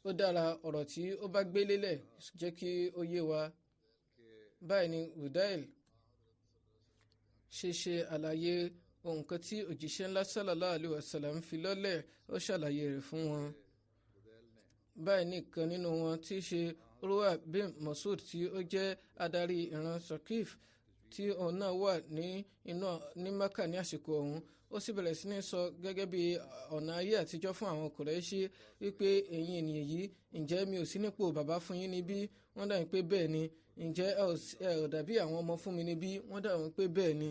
ó dára, ọ̀rọ̀ tí ó bá gbé lélẹ̀ jẹ́ kí ó yé wa. Báyìí ni Uday ṣe àlàyé nǹkan tí òjíṣẹ́ ńlá sallallahu alaihi wasallam fi lọ́lẹ̀, ó ṣàlàyé rẹ̀ fún wọn. Báyìí nìkan nínú wọn tí í ṣe Urwa bin Mas'ud tí ó jẹ́ adarí ìran Saqif tí òun náà wà ní Mákà ní àsìkò ọ̀hún, ó sì bẹ̀rẹ̀ sí ní sọ gẹ́gẹ́ bí ọ̀nà ayé àtijọ́ fún àwọn Kùrẹ́ṣì wípé ẹ̀yin ènìyàn yìí, ǹjẹ́ mi ò sí nípò bàbá fún yín níbí? Wọ́n dáhùn pé bẹ́ẹ̀ ni. Ǹjẹ́ ẹ ò dàbí àwọn ọmọ fún mi níbí? Wọ́n dáhùn pé bẹ́ẹ̀ ni.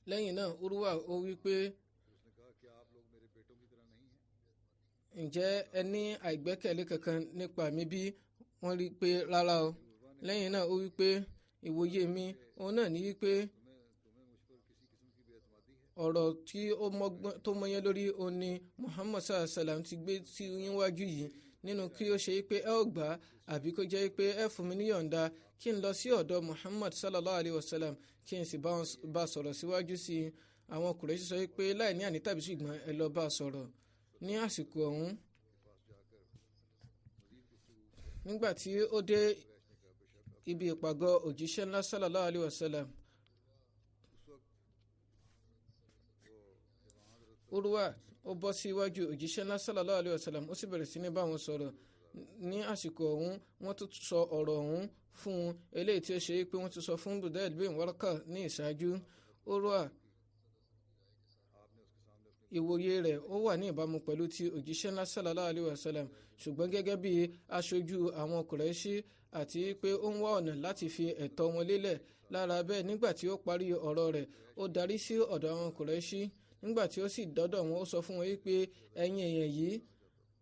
Lẹ́yìn náà Urwa ó wípé ǹjẹ́ ẹ ní àìgbẹ́kẹ̀lé kankan nípa mi bí? Wọ́n rí i pé rárá o. Lẹ́yìn náà ó wípé ìwòye mi òun náà ní wípé ọ̀rọ̀ tí tó mọ́yán lórí òun ni Muhammad sallallahu alaihi wasallam ti gbé sí yín wájú yìí, nínú kí ó ṣe pé ẹ ò gbà àbí kó jẹ́ pé ẹ fún mi níyọ̀ǹda kí n lọ sí ọ̀dọ̀ Muhammad sallallahu alaihi wasallam kí n sì bá sọ̀rọ̀ síwájú sí i. Àwọn Kùrẹ́ṣì sọ pé láì ní àní tàbí ṣùgbọ́n ẹ lọ bá sọ̀rọ̀. Ní àsìkò ọ̀hún, nígbà tí ó dé ibi ìpàgọ́ òjíṣẹ́ ńlá sallallahu alaihi wasallam, Urwa ó bọ́ síwájú òjíṣẹ́ ńlá sallallahu alaihi wasallam, ó sì bẹ̀rẹ̀ sí ní bá wọn sọ̀rọ̀. Ní àsìkò ọ̀hún wọ́n tún sọ ọ̀rọ̀ ọ̀hún fún un, eléyìí tí ó ṣe pé wọ́n ti sọ fún Uday bin Warqa ní ìṣáájú. Urwa ìwòye rẹ̀ ó wà ní ìbámu pẹ̀lú ti òjíṣẹ́ ńlá sallallahu alaihi wasallam, ṣùgbọ́n gẹ́gẹ́ bí aṣojú àwọn Kùrẹ́ṣì àti pé ó ń wá ọ̀nà láti fi ẹ̀tọ́ wọn lélẹ̀. Lára bẹ́ẹ̀, nígbà tí ó parí ọ̀rọ̀ rẹ̀ ó darí sí ọ̀dọ̀ àwọn Kùrẹ́ṣì. Nígbà tí ó sì dọ́dọ̀ wọn ó sọ fún wọn wípé ẹ̀yin èèyàn yìí,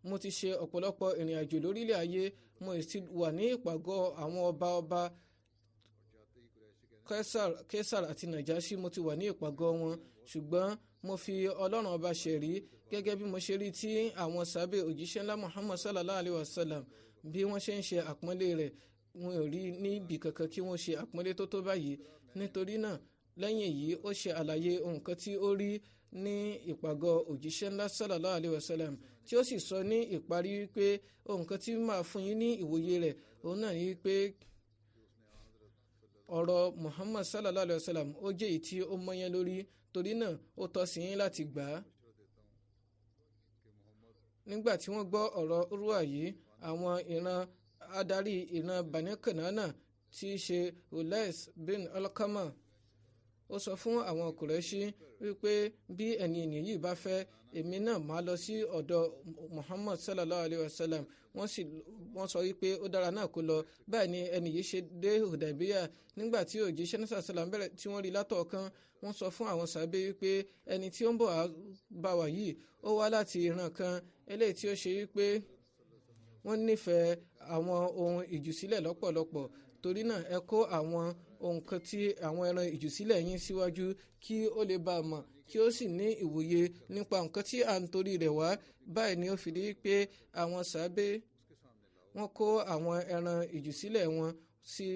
mo ti ṣe ọ̀pọ̀lọpọ̀ ìrìn àjò lórílẹ̀ ayé, mo sì wà ní ìpàgọ́ àwọn ọba Kaisar àti Najashi, mo ti wà ní ìpàgọ́ wọn, ṣùgbọ́n mo fi Ọlọ́run ọba ṣẹ̀rí gẹ́gẹ́ bí mo ṣe rí tí àwọn sàbẹ̀ òjíṣẹ́ ńlá Muhammad sallallahu alaihi wasallam bí wọ́n ṣe ń ṣe àpọ́nlé rẹ̀, wọn ò rí níbi kankan kí wọ́n ṣe àpọ́nlé tó báyìí. Nítorí náà lẹ́yìn èyí ó ṣe àlàyé nǹkan tí ó rí ní ìpàgọ́ òjíṣẹ́ ńlá sallallahu alaihi wasallam, tí ó sì sọ ní ìparí wípé nǹkan tí máa fún yín ní ìwòye rẹ̀ òun náà ní wípé ọ̀rọ̀ Muhammad sallallahu alaihi wasallam ó jẹ́ èyí tí ó mọ́yán lórí, torí náà ó tọ́ sí yín láti gbà á. Nígbà tí wọ́n gbọ́ ọ̀rọ̀ Urwa yìí, àwọn adarí ìran Bani Kanana tí í ṣe Ulais bin Alqama ó sọ fún àwọn Kùrẹ́ṣì wípé bí ẹni ènìyàn yìí bá fẹ́, èmi náà máa lọ sí ọ̀dọ̀ Muhammad sallallahu alaihi wasallam. Wọ́n sọ wípé ó dára náà kó lọ. Báyìí ni ẹni yìí ṣe dé Hudaybiyah. Nígbà tí òjíṣẹ́ náà sallam bẹ̀rẹ̀ tí wọ́n rí látọ̀ọ̀kan, wọ́n sọ fún àwọn sàbẹ̀ wípé ẹni tí ó ń bọ̀ bá wa yìí ó wá láti ìran kan eléyìí tí ó ṣe wípé wọ́n nífẹ̀ẹ́ àwọn ohun ìjùsílẹ̀ lọ́pọ̀lọpọ̀. Torí náà ẹ kó àwọn ohun kan tí àwọn ẹran ìjùsílẹ̀ yín síwájú kí ó lè bá a mọ̀, kí ó sì ní ìwòye nípa nǹkan tí à ń torí rẹ̀ wá. Báyìí ni ó fi rí pé àwọn sàbẹ̀ wọ́n kó àwọn ẹran ìjùsílẹ̀ wọn sí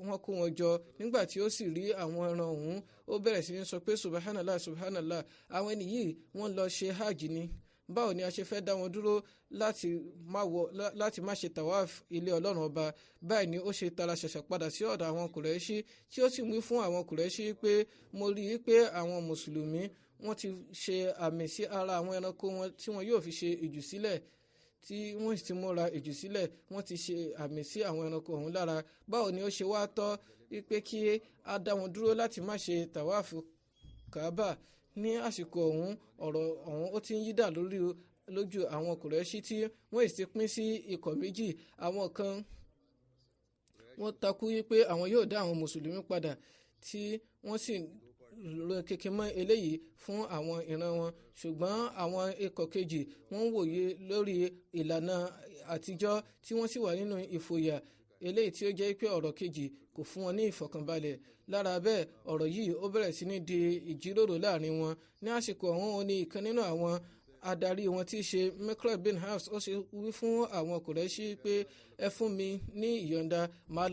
wọ́n kó wọn jọ nígbà tí ó sì rí àwọn ẹran ọ̀hún ó bẹ̀rẹ̀ sí ní sọ pé subhanallah subhanallah àwọn ẹni yìí wọ́n lọ ṣe hajj ni báwo ni a ṣe fẹ́ dá wọn dúró láti má ṣe tawaf ilé ọlọ́run ọba. Báyìí ni ó ṣe tara ṣẹ̀ṣẹ̀ padà sí ọ̀dọ̀ àwọn kùrẹ́ṣí tí ó sì wí fún àwọn kùrẹ́ṣí pé mo rí i pé àwọn mùsùlùmí wọ́n ti ṣe àmì sí ara àwọn ẹranko wọn tí wọn yóò fi ṣe ìjùsílẹ̀ tí wọ́n ti múra ìjùsílẹ̀ wọ́n ti ṣe àmì sí àwọn ẹranko ọ̀hún lára. Báwo ni ó ṣe wá tọ́ pé kí a dá wọn dúró láti má ṣe tàwáàfù Kaaba ní àsìkò ọ̀hún? Ọ̀rọ̀ ọ̀hún ó ti ń yídà lójú àwọn kùrẹ́ṣí tí wọ́n sì pín sí ikọ̀ méjì. Àwọn kan wọ́n takú wípé àwọn yóò dá àwọn mùsùlùmí padà tí wọ́n sì ro kékeré mọ́ eléyìí fún àwọn ìran wọn, ṣùgbọ́n àwọn ikọ̀ kejì wọ́n wòye lórí ìlànà àtijọ́ tí wọ́n sì wà nínú ìfòyà eléyìí tí ó jẹ́ pé ọ̀rọ̀ kejì kò fún wọn ní ìfọ̀kànbalẹ̀. Lára bẹ́ẹ̀ ọ̀rọ̀ yìí ó bẹ̀rẹ̀ sí ní di ìjíròrò láàrin wọn. Ní àsìkò ọ̀hún ó ní ìkan nínú àwọn adarí wọn tí í ṣe Mikra bin Hafs ó ṣe wí fún àwọn Kùrẹ́ṣí pé ẹ fún mi ní ìyọ̀ǹda máa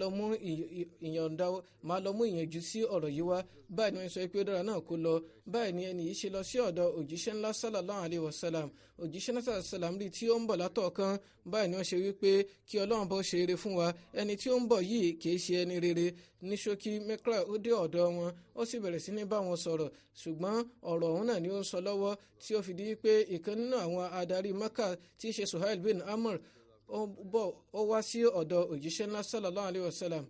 lọ mú ìyànjú sí ọ̀rọ̀ yìí wá. Báyìí ni wọ́n sọ pé ó dára náà kó lọ. Báyìí ni ẹni yìí ṣe lọ sí ọ̀dọ̀ òjíṣẹ́ ńlá sallallahu alayhi wa sallam. Òjíṣẹ́ ńlá sallallahu alayhi wa sallam rí tí ó ń bọ̀ látọ̀ọ̀kan. Báyìí ni wọ́n ṣe wí pé kí Ọlọ́run bọ́ ṣe rere fún wa, ẹni tí ó ń bọ̀ yìí kì í ṣe ẹni rere. Ní ṣókí Mikra ó dé ọ̀dọ̀ wọn ó sì bẹ̀rẹ̀ sí ní bá wọn sọ̀rọ̀, ṣùgbọ́n ọ̀rọ̀ ọ̀hún náà ni ó ń sọ lọ́wọ́ tí ó fi di pé ìkan nínú àwọn adarí Maka tí í ṣe Suhail bin Amr ó wá sí ọ̀dọ̀ òjíṣẹ́ ńlá sallallahu alayhi wa sallam,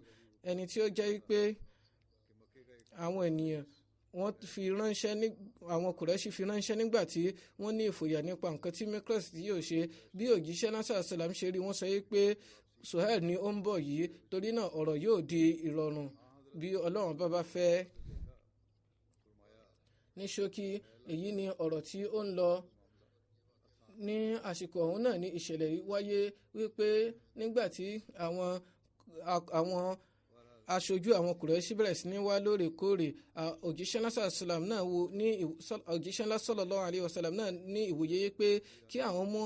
ẹni tí ó jẹ́ pé àwọn ènìyàn wọ́n fi ránṣẹ́ ní àwọn Kùrẹ́ṣì fi ránṣẹ́ nígbà tí wọ́n ní ìfòyà nípa nǹkan tí Mikra yóò ṣe. Bí òjíṣẹ́ ńlá sallallahu alayhi wa sallam ṣe rí wọ́n sọ pé Suhail ni ó ń bọ̀ yìí, torí náà ọ̀rọ̀ yóò di ìrọ̀rùn bí Ọlọ́run bá fẹ́. Ní ṣókí èyí ni ọ̀rọ̀ tí ó ń lọ ní àsìkò ọ̀hún náà. Ní ìṣẹ̀lẹ̀ yìí wáyé wípé nígbà tí àwọn aṣojú àwọn Kùrẹ́ṣì bẹ̀rẹ̀ sí ní wá lóòrèkóòrè, òjíṣẹ́ ńlá sallallahu alayhi wa sallam náà ní ìwòye pé kí àwọn mú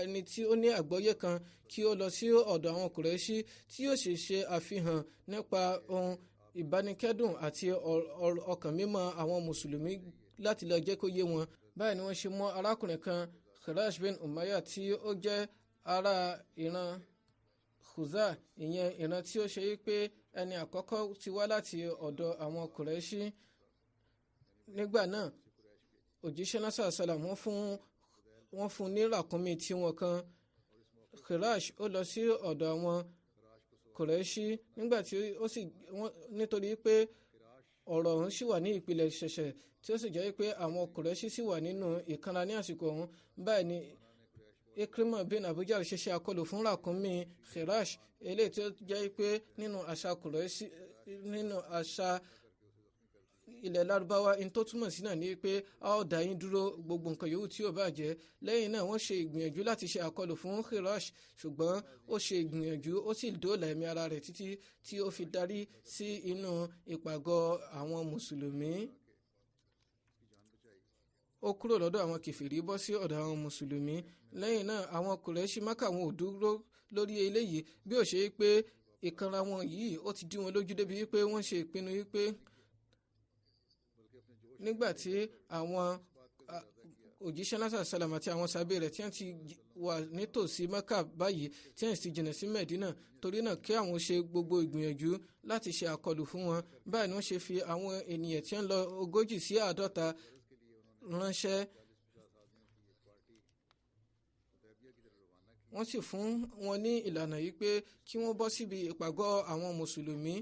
ẹni tí ó ní àgbọ́yé kan kí ó lọ sí ọ̀dọ̀ àwọn Kùrẹ́ṣì tí yóò ṣe àfihàn nípa ohun ìbánikẹ́dùn àti ọkàn mímọ́ àwọn mùsùlùmí láti lọ jẹ́ kó yé wọn. Báyìí ni wọ́n ṣe mú arákùnrin kan Khirash bin Umayyah tí ó jẹ́ ará ìran Khuza, ìyẹn ìran tí ó ṣe pé ẹni àkọ́kọ́ ti wá láti ọ̀dọ̀ àwọn Kùrẹ́ṣì. Nígbà náà òjíṣẹ́ náà sàlám wọ́n fún ní ràkúnmí tí wọn kan. Khirash ó lọ sí ọ̀dọ̀ àwọn Kùrẹ́ṣì nígbà tí nítorí pé ọ̀rọ̀ ọ̀hún sì wà ní ìpìlẹ̀ ṣẹ̀ṣẹ̀ tí ó sì jẹ́ pé àwọn Kùrẹ́ṣì sì wà nínú ìkanra ní àsìkò ọ̀hún. Báyìí ni Ikrimah bin Abu Jahl ṣe àkọlù fún ràkúnmí Khirash, eléyìí tí ó jẹ́ pé nínú àṣà Kùrẹ́ṣì nínú àṣà ilẹ̀ Lárúbáwá in tó túmọ̀ sí náà ni pé a ó dá yín dúró gbogbo nǹkan yòówù tí ó bá jẹ́. Lẹ́yìn náà wọ́n ṣe ìgbìyànjú láti ṣe àkọlù fún Khirash, ṣùgbọ́n ó ṣe ìgbìyànjú ó sì dóòlà ẹ̀mí ara rẹ̀ títí tí ó fi darí sí inú ìpàgọ́ àwọn mùsùlùmí. Ó kúrò lọ́dọ̀ àwọn kèfèrí bọ́ sí ọ̀dọ̀ àwọn mùsùlùmí. Lẹ́yìn náà àwọn Kùrẹ́ṣì Mákà wọn ò dúró lórí eléyìí bí ó ṣe pé ìkanra wọn yìí ó ti dí wọn lójú débi wípé wọ́n ṣe ìpinnu wípé nígbàtí àwọn òjíṣẹ́ lásà sálàm àti àwọn sábẹ́ rẹ̀ tí wọ́n ti wà nítòsí Mẹ́kà báyìí tí wọ́n sì jìnnà sí Mẹ́dínà, torí náà kí àwọn ṣe gbogbo ìgbìyànjú láti ṣe àkọlù fún wọn. Báyìí ni wọ́n ṣe fi àwọn ènìyàn tí wọ́n lọ 40 sí 50 ránṣẹ́. Wọ́n sì fún wọn ní ìlànà yìí pé kí wọ́n bọ́ síbi ìpàgọ́ àwọn mùsùlùmí,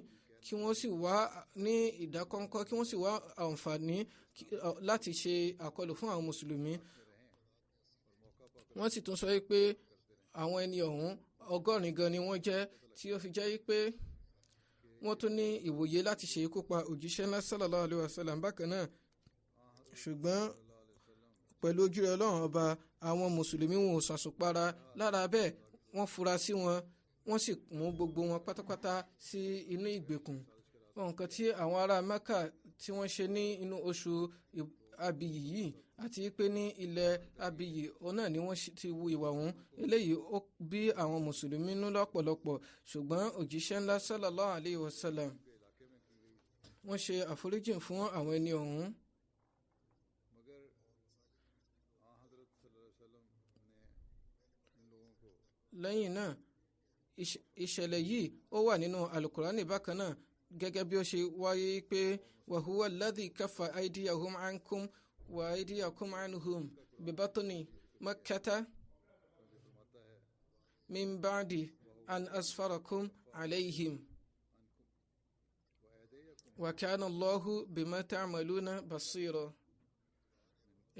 kí wọ́n sì wá ní ìdákọ́ńkọ́, kí wọ́n sì wá àǹfààní láti ṣe àkọlù fún àwọn mùsùlùmí. Wọ́n sì tún sọ pé àwọn ẹni ọ̀hún 100 gan ni wọ́n jẹ́, tí ó fi jẹ́ pé wọ́n tún ní ìwòye láti ṣe ikú pa òjíṣẹ́ ńlá sallallahu alaihi wasallam bákan náà. Ṣùgbọ́n pẹ̀lú ojú Ọlọ́run ọba àwọn mùsùlùmí wọn ò sàṣùpara. Lára bẹ́ẹ̀ wọ́n fura sí wọn, wọ́n sì mú gbogbo wọn pátápátá sí inú ìgbèkùn. Nǹkan tí àwọn ará Mẹ́kà tí wọ́n ṣe ní inú oṣù Abiyì yìí, àti pé ní ilẹ̀ abiyì òun náà ni wọ́n ti wu ìwà ọ̀hún. Eléyìí ó bí àwọn mùsùlùmí nú lọ́pọ̀lọpọ̀, ṣùgbọ́n òjíṣẹ́ ńlá sallallahu alayhi wa sallam wọ́n ṣe àforíjì fún àwọn ẹni ọ̀hún. lẹ́yìn náà ìṣẹ̀lẹ̀ yìí ó wà nínú alukurani bákan náà gẹ́gẹ́ bí ó ṣe wáyé pé wa huwa alladhi kaffa aydiyahum ankum wa aydiyakum anhum bibatni makkata min ba'di an asfarakum alayhim wa kana Allahu bima ta'maluna basira.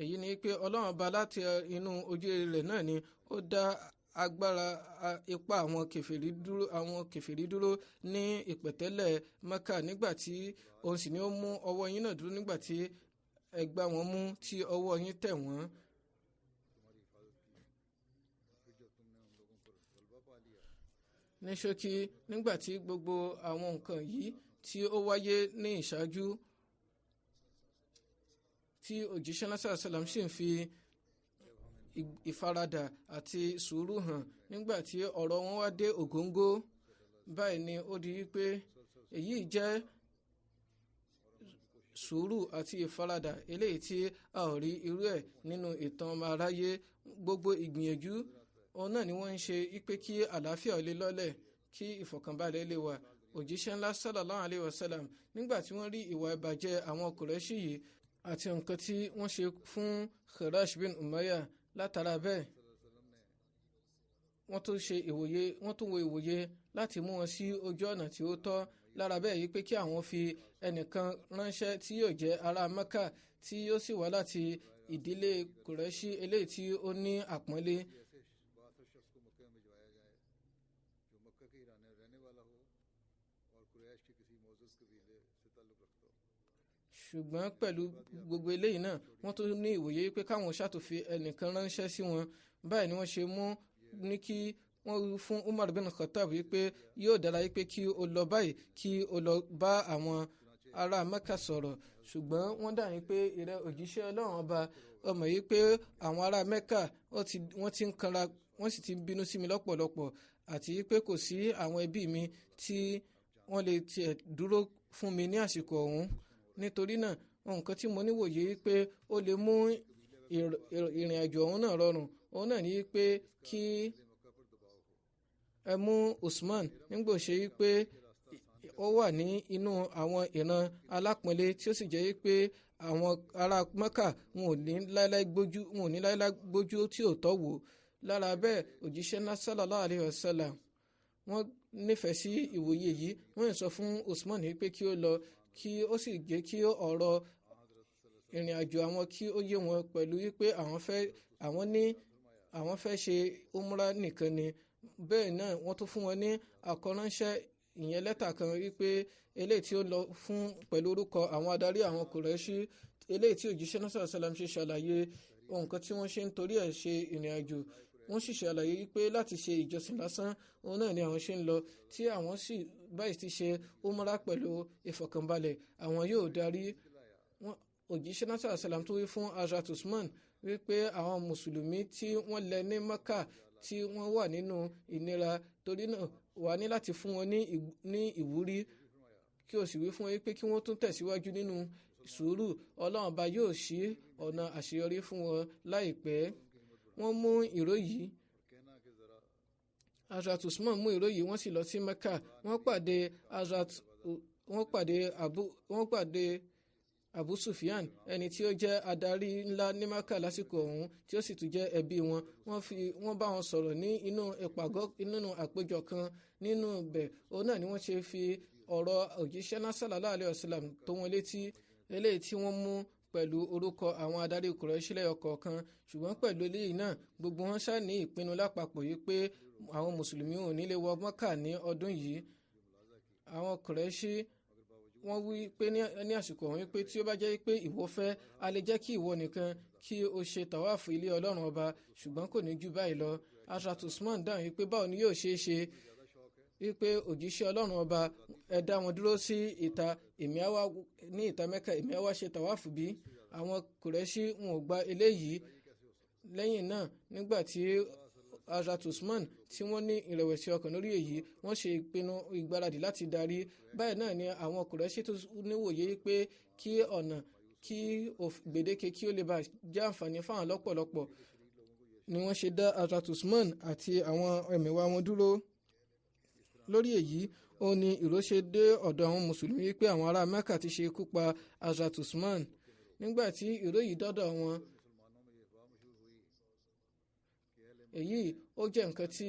èyí ni pé ọlọ́run ọba láti inú ojú rẹ̀ náà ni ó dá agbára ipá àwọn kèfèrí dúró ní ìpẹ̀tẹ́lẹ̀ Mẹ́kà nígbà tí òun sì ni ó mú ọwọ́ yín náà dúró nígbà tí ẹ gbá wọn mú tí ọwọ́ yín tẹ̀ wọ́n. ní ṣókí nígbà tí gbogbo àwọn nǹkan yìí tí ó wáyé ní ìṣáájú tí òjíṣẹ́ náà sàlám sì ń fi ìfaradà àti sùúrù hàn nígbà tí ọ̀rọ̀ wọn wá dé ògóńgó báyìí ni ó di wípé èyí jẹ́ sùúrù àti ìfaradà eléyìí tí a ò rí irú ẹ̀ nínú ìtàn ọmọ aráyé. gbogbo ìgbìyànjú òun náà ni wọ́n ń ṣe wípé kí àlàáfíà lè lọ́lẹ̀ kí ìfọ̀kànbalẹ̀ lè wà. òjíṣẹ́ ńlá sallallahu alayhi wa sallam nígbà tí wọ́n rí ìwà ìbàjẹ́ àwọn Kùrẹ́ṣì yìí àti nǹkan tí wọ́n ṣe fún Khirash bin Umayya, látara bẹ́ẹ̀ wọ́n tún wo ìwòye láti mú wọn sí ojú ọ̀nà tí ó tọ́. lára bẹ́ẹ̀ yìí pé kí àwọn fi ẹnìkan ránṣẹ́ tí yóò jẹ́ ará Mẹ́kà tí yóò sì wá láti ìdílé Kùrẹ́ṣì eléyìí tí ó ní àpọ́nlé. ṣùgbọ́n pẹ̀lú gbogbo eléyìí náà wọ́n tún ní ìwòye pé káwọn ṣàtòfin ẹnìkan ránṣẹ́ sí wọn. báyìí ni wọ́n ṣe mú ní kí wọ́n wí fún Umar bin Khattab wípé yóò dára wípé kí o lọ báyìí kí o lọ bá àwọn ará Mẹ́kà sọ̀rọ̀. ṣùgbọ́n wọ́n dà ní pé ìrẹ́ òjíṣẹ́ Ọlọ́run ọba ọmọ yìí pé àwọn ará Mẹ́kà wọ́n ti ń kanra wọ́n sì ti ń bínú sí mi lọ́pọ̀lọpọ̀ àti pé kò sí àwọn ẹbí mi tí wọ́n lè tiẹ̀ dúró fún mi ní àsìkò ọ̀hún. nítorí náà nǹkan tí mo níwòye pé ó lè mú ìrìn àjò ọ̀hún náà rọrùn òun náà ní pé kí ẹ mú Usman nígbà ṣe pé ó wà ní inú àwọn ìran alápọ̀nlé tí ó sì jẹ́ pé àwọn ará Mẹ́kà wọn ò ní láíláí gbójú tí ò tọ́ wò. lára bẹ́ẹ̀ òjíṣẹ́ náà sallallahu alayhi wa sallam wọ́n nífẹ̀ẹ́ sí ìwòye yìí wọ́n sọ fún Usman pé kí ó lọ kí ó sì jẹ́ kí ọ̀rọ̀ ìrìn àjò àwọn kí ó yé wọn pẹ̀lú wípé àwọn fẹ́ ṣe umra nìkan ni. bẹ́ẹ̀ náà wọ́n tún fún wọn ní àkọ́ránṣẹ́ ìyẹn lẹ́tà kan wípé eléyìí tí ó lọ fún pẹ̀lú orúkọ àwọn adarí àwọn Kùrẹ́ṣì eléyìí tí òjíṣẹ́ náà sallallahu alaihi wasallam ṣe ṣàlàyé nǹkan tí wọ́n ṣe ń torí ẹ̀ ṣe ìrìn àjò. wọ́n sì ṣàlàyé wípé láti ṣe ìjọsìn lásán òun náà ni àwọn ṣe ń lọ tí àwọn sì báyìí ti ṣe umra pẹ̀lú ìfọ̀kànbalẹ̀ àwọn yóò darí. òjíṣẹ́ náà sallallahu alaihi wasallam tó wí fún Hazrat Usman wípé àwọn mùsùlùmí tí wọ́n lẹ ní Mẹ́kà tí wọ́n wà nínú ìnira torí náà wà ní láti fún wọn ní ìwúrí kí o sì wí fún wọn pé kí wọ́n tún tẹ̀síwájú nínú sùúrù. Ọlọ́run bá yóò ṣí ọ̀nà àṣeyọrí fún wọn láìpẹ́. wọ́n mú ìró yìí Hazrat Usman mú ìró yìí wọ́n sì lọ sí Mẹ́kà. wọ́n pàdé Abu Sufyan ẹni tí ó jẹ́ adarí ńlá ní Mẹ́kà lásìkò ọ̀hún tí ó sì tún jẹ́ ẹbí wọn. wọ́n bá wọn sọ̀rọ̀ ní inú àpéjọ kan nínú ibẹ̀ òun náà ni wọ́n ṣe fi ọ̀rọ̀ òjíṣẹ́ náà sallallahu alaihi wasallam tó wọn létí eléyìí tí wọ́n mú pẹ̀lú orúkọ àwọn adarí Kùrẹ́ṣì lẹ́yọkọ̀ọ̀kan. ṣùgbọ́n pẹ̀lú eléyìí náà gbogbo wọn ṣáà ní ìpinnu lápapọ̀ yìí pé àwọn mùsùlùmí ò ní lè wọ Mẹ́kà ní ọdún yìí. àwọn Kùrẹ́ṣì wọ́n wí pé ní àsìkò wọn wípé tí ó bá jẹ́ pé ìwọ fẹ́ a lè jẹ́ kí ìwọ nìkan kí o ṣe tàwáàfù ilé Ọlọ́run ọba ṣùgbọ́n kò ní jù báyìí lọ. Hazrat Usman dáhùn wípé báwo ni yóò ṣe é ṣe wípé òjíṣẹ́ Ọlọ́run ọba ẹ dá wọn dúró sí ìta èmi á wá ní ìta Mẹ́kà èmi á wá ṣe tàwáàfù bí. àwọn Kùrẹ́ṣì wọn ò gba eléyìí. Lẹ́yìn náà nígbà tí Hazrat Usman tí wọ́n ní ìrẹ̀wẹ̀sì ọkàn lórí èyí wọ́n ṣe ìpinnu ìgbáradì láti darí. Báyìí náà ni àwọn Kùrẹ́ṣì tó níwòye pé kí ọ̀nà kí gbèdéke kí ó lè bá jẹ́ àǹfààní fáwọn lọ́pọ̀lọpọ̀ ni wọ́n ṣe dá Hazrat Usman àti àwọn ẹ̀mẹ̀wà wọn dúró. Lórí èyí ó ní ìró ṣe dé ọ̀dọ̀ àwọn mùsùlùmí wípé àwọn ará Mẹ́kà ti ṣe ikú pa Hazrat Usman. Nígbà tí ìró yìí dọ́dọ̀ wọn, èyí ó jẹ́ nǹkan tí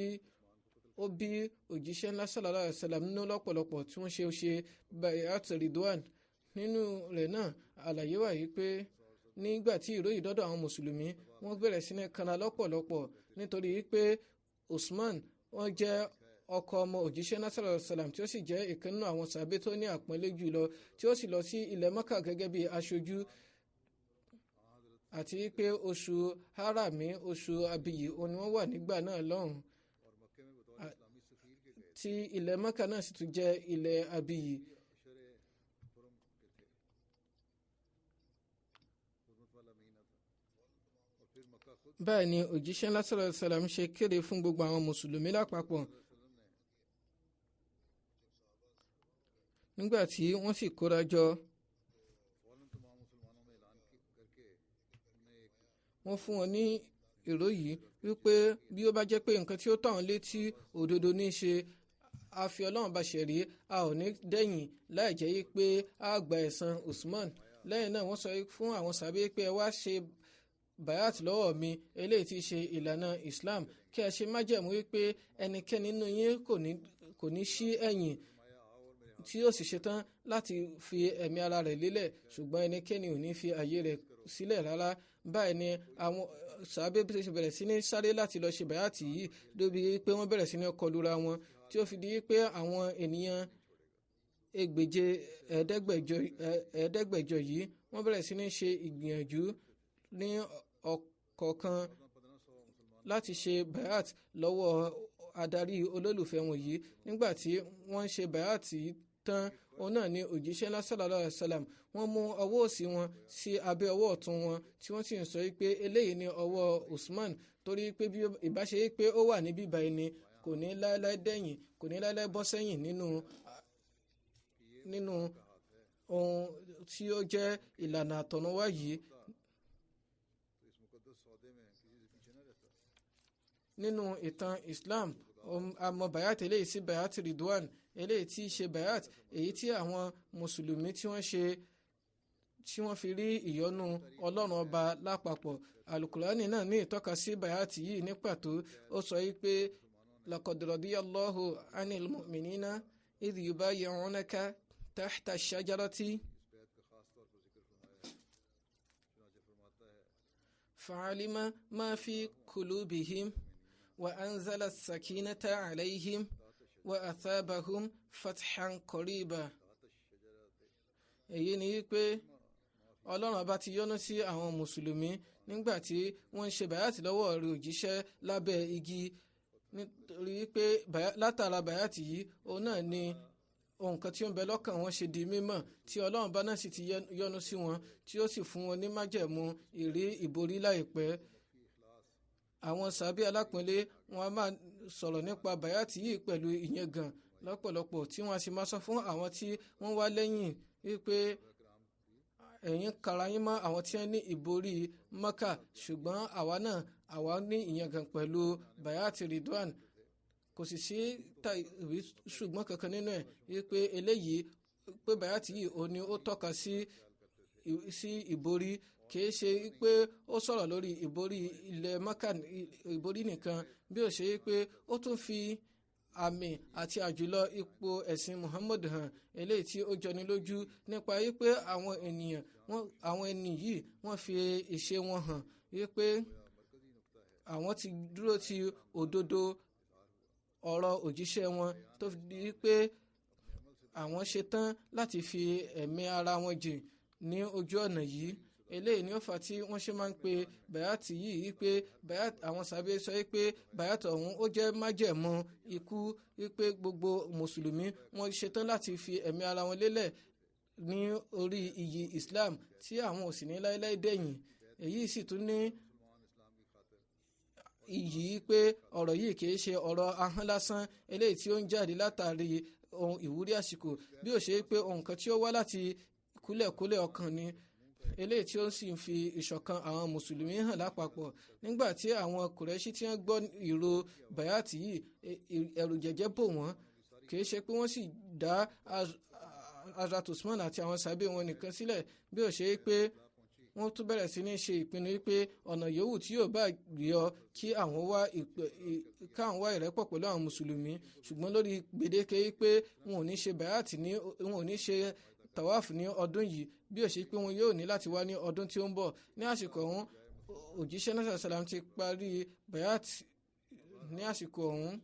ó bí òjíṣẹ́ ńlá sallallahu alaihi wasallam nínú lọ́pọ̀lọpọ̀ tí wọ́n ṣe bay'at ridwan. Nínú rẹ̀ náà àlàyé wà yìí pé nígbà tí ìró yìí dọ́dọ̀ àwọn mùsùlùmí wọ́n bẹ̀rẹ̀ sí ní kanra lọ́pọ̀lọpọ̀ nítorí pé Usman wọ́n jẹ́ ọkọ ọmọ òjíṣẹ́ ńlá sallallahu alaihi wasallam tí ó sì jẹ́ ìkan nínú àwọn sàbẹ tó ní àpọ́nlé jùlọ tí ó sì lọ sí ilẹ̀ Mẹ́kà gẹ́gẹ́ bí aṣojú, àti pé oṣù harami oṣù abiyì òní wọ́n wà nígbà náà lọ́hùn tí ilẹ̀ Mẹ́kà náà sì tún jẹ́ ilẹ̀ abiyì. Báyìí ni òjíṣẹ́ ńlá sallallahu alaihi wasallam ṣe kéde fún gbogbo àwọn mùsùlùmí lápapọ̀. Nígbà tí wọ́n sì kóra jọ wọ́n fún wọn ní ìró yìí wípé bí ó bá jẹ́ pé nǹkan tí ó tàn létí òdodo ní í ṣe a fi Ọlọ́run bá ṣẹ̀rí a ò ní dẹ̀yìn láì jẹ́ yí pé a gba ẹ̀san Usman. Lẹ́yìn náà wọ́n sọ fún àwọn sàbẹ̀ pé ẹ wá ṣe bayat lọ́wọ́ mi eléyìí tí í ṣe ìlànà Islam kí ẹ ṣe májẹ̀mú wípé ẹnikẹ́ni nínú yín kò ní ṣí ẹ̀yìn tí yóò sì ṣetán láti fi ẹ̀mí ara rẹ̀ lélẹ̀ ṣùgbọ́n ẹnikẹ́ni ò ní fi àyè rẹ̀ sílẹ̀ rárá. Báyìí ni àwọn sàbẹ̀ bẹ̀rẹ̀ sí ní sáré láti lọ ṣe bayati yìí débi pé wọ́n bẹ̀rẹ̀ sí ní kọlura wọn tí ó fi di pé àwọn ènìyàn ẹgbẹ̀je ẹ̀ẹ́dẹ́gbẹ̀jọ yìí wọ́n bẹ̀rẹ̀ sí ní ṣe ìgbìyànjú ní ọ̀kọ̀ọ̀kan láti ṣe bayat lọ́wọ́ adarí olólùfẹ́ wọn yìí. Nígbà tí wọ́n ṣe bayat yìí tán òun náà ni òjíṣẹ́ ńlá sallallahu alaihi wasallam wọ́n mú ọwọ́ òsì wọn sí abẹ́ ọwọ́ ọ̀tún wọn tí wọ́n sì ń sọ pé eléyìí ni ọwọ́ Usman torí pé bí ìbáṣe pé ó wà níbí báyìí ni kò ní láéláé dẹ̀yìn kò ní láéláé bọ́ sẹ́yìn nínú ohun tí ó jẹ́ ìlànà àtọ̀núwá yìí. Nínú ìtàn Islam àmọ́ bayat eléyìí sí bayat ridwan eléyìí tí í ṣe bayat èyí tí àwọn mùsùlùmí tí wọ́n fi rí ìyọ́nú Ọlọ́run ọba lápapọ̀. Alukurani náà ní ìtọ́ka sí bayat yìí ní pàtó. Ó sọ yìí pé laqad radiyallahu anil mu'minina idh yubayyi'unaka tahta ash-shajarati fa'alima ma fi qulubihim وأنزل السكينة عليهم وأثابهم فتحا قريبا. èyí ni pé Ọlọ́run bá ti yọ́nú sí àwọn mùsùlùmí nígbà tí wọ́n ń ṣe bàyàtì lọ́wọ́ rẹ̀ òjíṣẹ́ lábẹ́ igi nítorí pé látara bàyàtì yìí òun náà ni ohun kan tí ó ń bẹ lọ́kàn wọn ṣe di mímọ̀ tí Ọlọ́run bá náà sì ti yọ́nú sí wọn tí ó sì fún wọn ní májẹ̀mú ìrí ìborí láìpẹ́. Àwọn sàbí alápọ̀nlé wọn a máa sọ̀rọ̀ nípa bayati yìí pẹ̀lú ìyẹngàn lọ́pọ̀lọpọ̀ tí wọ́n a sì máa sọ fún àwọn tí wọ́n wá lẹ́yìn wípé ẹ̀yin kara yín mọ́ àwọn tí wọ́n ní ìborí Mẹ́kà ṣùgbọ́n àwa ní ìyẹngàn pẹ̀lú bayati ridwan. Kò sì sí tàbí ṣùgbọ́n kankan nínú ẹ̀ wípé eléyìí pé bayati yìí ò ní ó tọ́ka sí ìborí kìí ṣe pé ó sọ̀rọ̀ lórí ìborí ilẹ̀ Mẹ́kà ìborí nìkan bí ó ṣe pé ó tún fi àmì àti àjùlọ ipò ẹ̀sìn Muhammad hàn eléyìí tí ó jọni lójú nípa wípé àwọn ẹni yìí wọ́n fi ìṣe wọn hàn wípé àwọn ti dúró ti òdodo ọ̀rọ̀ òjíṣẹ́ wọn tó di wípé àwọn ṣetán láti fi ẹ̀mí ara wọn jìn ní ojú ọ̀nà yìí. Eléyìí ni ó fà tí wọ́n ṣe máa ń pe bayati yìí wípé bayat àwọn sábẹ́ sọ wípé bayat ọ̀hún ó jẹ́ májẹ̀mú ikú wípé gbogbo mùsùlùmí wọ́n ṣetán láti fi ẹ̀mí ara wọn lélẹ̀ ní orí iyì Islam tí àwọn ò sì ní láéláé dẹ̀yìn. Èyí sì tún ní iyì pé ọ̀rọ̀ yìí kìí ṣe ọ̀rọ̀ ahọ́n lásán eléyìí tí ó ń jáde látàrí ohun ìwúrí àsìkò, bí ó ṣe pé ohun kan tí ó wá láti kúlẹ̀kúlẹ̀ ọkàn ni eléyìí tí ó sì ń fi ìṣọ̀kan àwọn mùsùlùmí hàn lápapọ̀. Nígbà tí àwọn Kùrẹ́ṣì tí wọ́n gbọ́ ìró bayati yìí, ẹ̀rù jẹ̀jẹ̀ bò wọ́n, kìí ṣe pé wọ́n sì dá Hazrat Usman àti àwọn sàbẹ̀ wọn nìkan sílẹ̀, bí ó ṣe pé wọ́n tún bẹ̀rẹ̀ sí ní ṣe ìpinnu wípé ọ̀nà yòówù tí yóò bá yọ kí àwọn wá ìrẹ́pọ̀ pẹ̀lú àwọn mùsùlùmí, ṣùgbọ́n lórí gbèdéke wípé wọn ò ní ṣe bayati wọn ò ní ṣe tawaf ní ọdún yìí, bí ó ṣe pé wọn yóò ní láti wá ní ọdún tí ó ń bọ̀. Ní àsìkò ọ̀hún òjíṣẹ́ náà sàlám ti parí bayati ní àsìkò ọ̀hún